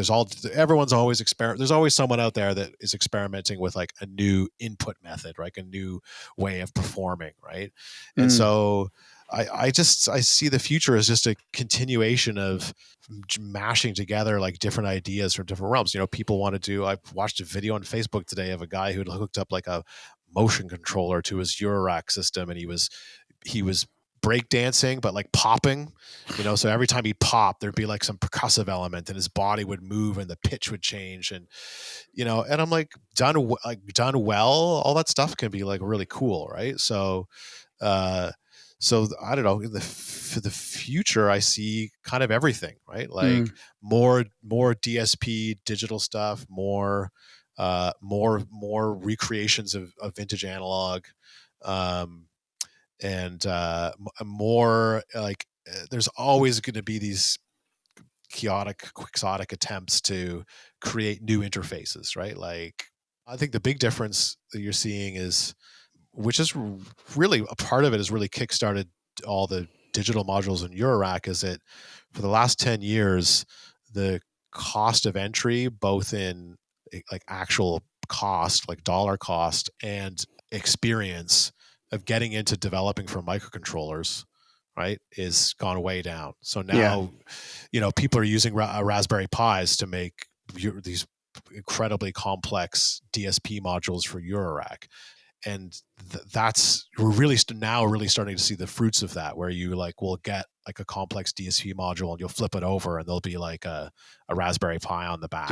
everyone's always there's always someone out there that is experimenting with like a new input method, like a new way of performing, right? And so I see the future as just a continuation of mashing together like different ideas from different realms. People want to I watched a video on Facebook today of a guy who had hooked up like a motion controller to his Eurorack system, and he was breakdancing, but like popping, so every time he popped, there'd be like some percussive element and his body would move and the pitch would change. And, and I'm like, done well, all that stuff can be like really cool. Right. So I don't know, for the future, I see kind of everything, right? Like more DSP digital stuff, more recreations of vintage analog, and more like there's always going to be these quixotic attempts to create new interfaces, right? Like I think the big difference that you're seeing is, which is really a part of it, is really kickstarted all the digital modules in Eurorack, is that for the last 10 years, the cost of entry, both in like actual cost, like dollar cost, and experience of getting into developing for microcontrollers, right, is gone way down. So now, people are using Raspberry Pis to make these incredibly complex DSP modules for Eurorack. And we're really now really starting to see the fruits of that, where you like will get like a complex DSP module and you'll flip it over and there'll be like a Raspberry Pi on the back,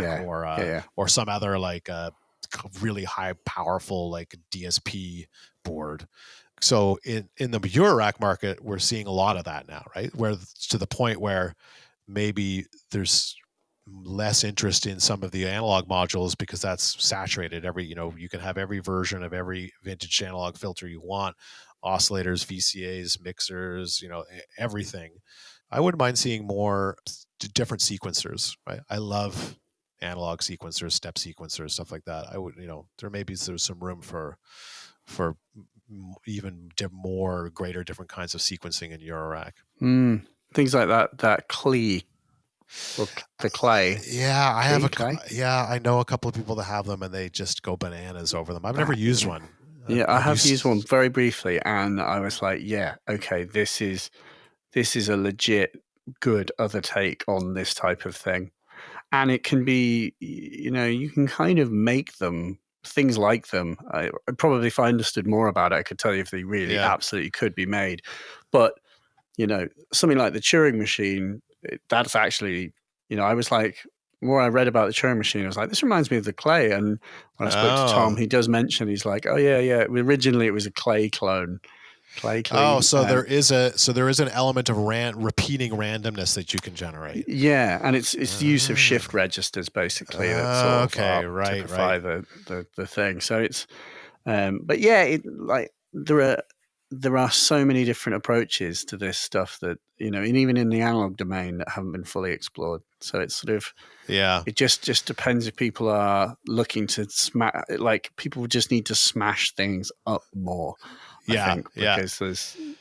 or some other like really high powerful like DSP board. So in the Eurorack market, we're seeing a lot of that now, right? Where to the point where maybe there's less interest in some of the analog modules because that's saturated. You can have every version of every vintage analog filter you want, oscillators, VCAs, mixers, everything. I wouldn't mind seeing more different sequencers, right? I love analog sequencers, step sequencers, stuff like that. I would, there maybe there's some room for even more greater different kinds of sequencing in Eurorack. Things like that Klee. Or the Clay. I know a couple of people that have them and they just go bananas over them. I've never used one. I have used one very briefly and I was like, yeah, okay, this is a legit good other take on this type of thing. And it can be, you can kind of make them, things like them. Probably if I understood more about it, I could tell you if they really absolutely could be made. But, something like the Turing machine, that's actually, I was like, the more I read about the Turing machine, I was like, this reminds me of the Clay. And when I spoke to Tom, he does mention, he's like, oh yeah. Originally it was a Clay clone. Clay. Oh, so there is an element of repeating randomness that you can generate. Yeah, and it's the use of shift registers basically that sort of typify the thing. So it's, but yeah, there are so many different approaches to this stuff that, and even in the analog domain that haven't been fully explored. So it's sort of, it just depends if people are looking to smash, like people just need to smash things up more. I think,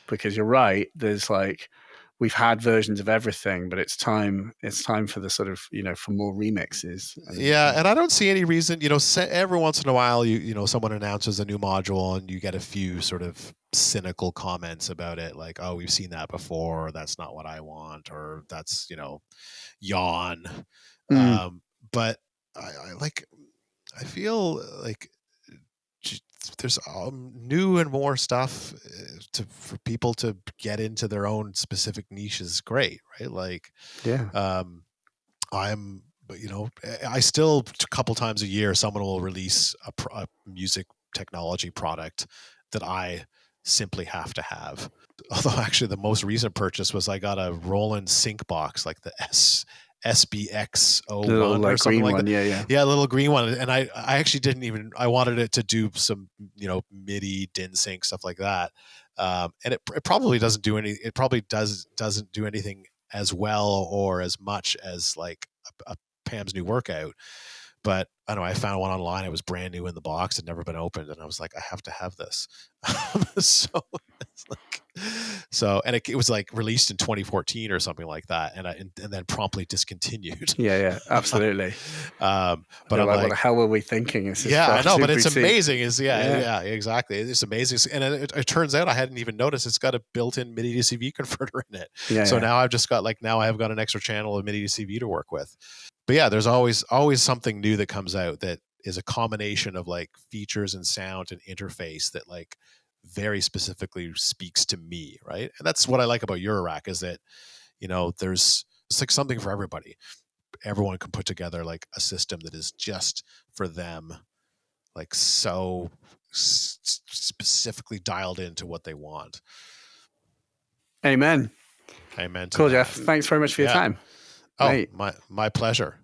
because you're right. There's like, we've had versions of everything, but it's time for the sort of, for more remixes. And I don't see any reason, every once in a while, someone announces a new module and you get a few sort of cynical comments about it. Like, oh, we've seen that before. Or that's not what I want. Or that's, yawn. But I feel like there's new and more stuff for people to get into their own specific niche is great, right? Like, I still a couple times a year someone will release a music technology product that I simply have to have. Although actually the most recent purchase was I got a Roland sync box, like the SBX01 or something like that. Yeah, a little green one. And I actually I wanted it to do some, MIDI, DIN sync, stuff like that. And it probably doesn't do doesn't do anything as well or as much as like a Pam's new workout. But I don't know, I found one online. It was brand new in the box. It had never been opened. And I was like, I have to have this. And it was like released in 2014 or something like that. And then promptly discontinued. Yeah, absolutely. But I'm like, what the hell were we thinking? I know, but it's amazing. Exactly. It's amazing. And it turns out I hadn't even noticed it's got a built-in MIDI to CV converter in it. Now I've just got I've got an extra channel of MIDI to CV to work with. But yeah, there's always something new that comes out that is a combination of like features and sound and interface that like very specifically speaks to me, right? And that's what I like about Eurorack is that, it's like something for everybody. Everyone can put together like a system that is just for them, like so specifically dialed into what they want. Amen. Cool, that. Jeff. Thanks very much for your time. Oh, right. My pleasure.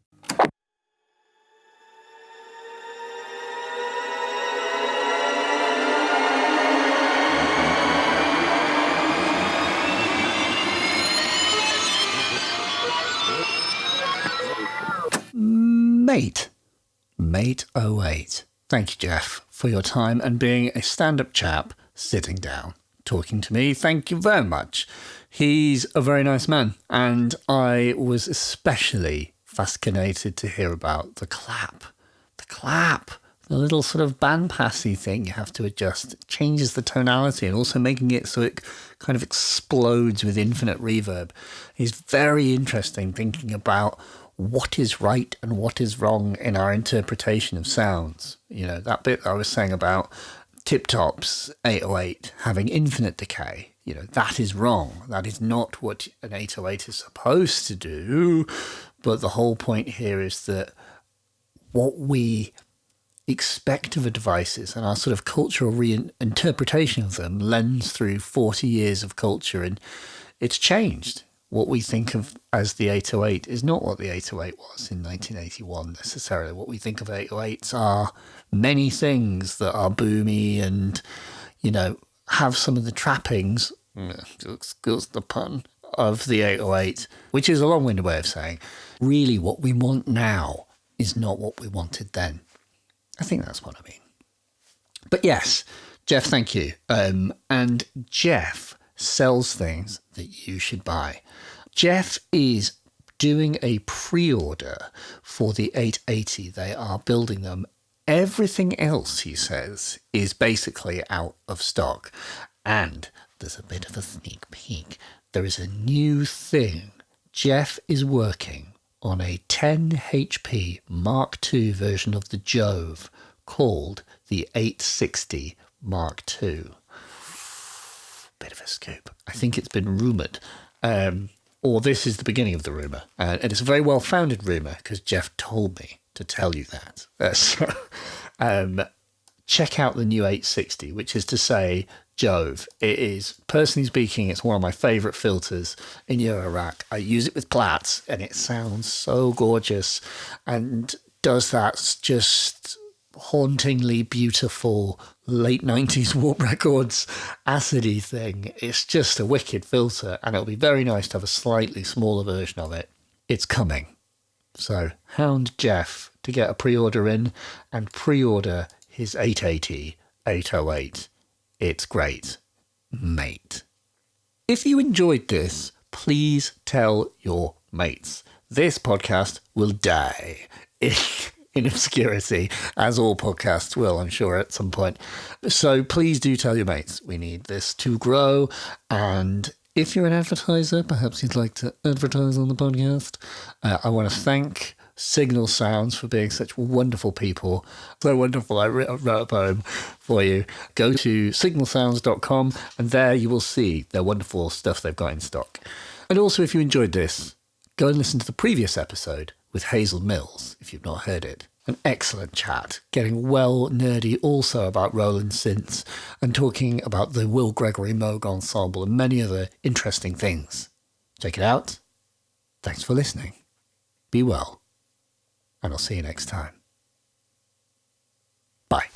Mate 08. Thank you, Jeff, for your time and being a stand-up chap sitting down, talking to me. Thank you very much. He's a very nice man, and I was especially fascinated to hear about the clap. The little sort of bandpassy thing you have to adjust. It changes the tonality and also making it so it kind of explodes with infinite reverb. It's very interesting thinking about what is right and what is wrong in our interpretation of sounds. You know, that bit I was saying about Tip Top's 808 having infinite decay, you know, that is wrong. That is not what an 808 is supposed to do. But the whole point here is that what we expect of the devices and our sort of cultural reinterpretation of them lends through 40 years of culture, and it's changed. What we think of as the 808 is not what the 808 was in 1981 necessarily. What we think of 808s are many things that are boomy and, you know, have some of the trappings, excuse the pun, of the 808, which is a long-winded way of saying really what we want now is not what we wanted then. I think that's what I mean. But yes, Jeff, thank you. And Jeff sells things that you should buy. Jeff is doing a pre-order for the 880. They are building them. Everything else, he says, is basically out of stock. And there's a bit of a sneak peek. There is a new thing. Jeff is working on a 10 HP Mark II version of the Jove called the 860 Mark II. Bit of a scoop. I think it's been rumoured. Or this is the beginning of the rumour. And it's a very well-founded rumour because Jeff told me to tell you that. Check out the new 860, which is to say Jove. It is, personally speaking, it's one of my favourite filters in Eurorack. I use it with Platts and it sounds so gorgeous and does that just hauntingly beautiful late 90s Warp Records acidy thing. It's just a wicked filter, and it'll be very nice to have a slightly smaller version of it. It's coming. So hound Jeff to get a pre-order in and pre-order his 880, 808. It's great, mate. If you enjoyed this, please tell your mates. This podcast will die in obscurity, as all podcasts will, I'm sure, at some point. So please do tell your mates. We need this to grow. And if you're an advertiser, perhaps you'd like to advertise on the podcast. I want to thank Signal Sounds for being such wonderful people. So wonderful, I wrote a poem for you. Go to signalsounds.com and there you will see their wonderful stuff they've got in stock. And also, if you enjoyed this, go and listen to the previous episode with Hazel Mills, if you've not heard it. An excellent chat, getting well nerdy also about Roland Synths and talking about the Will Gregory Moog Ensemble and many other interesting things. Check it out. Thanks for listening. Be well. And I'll see you next time. Bye.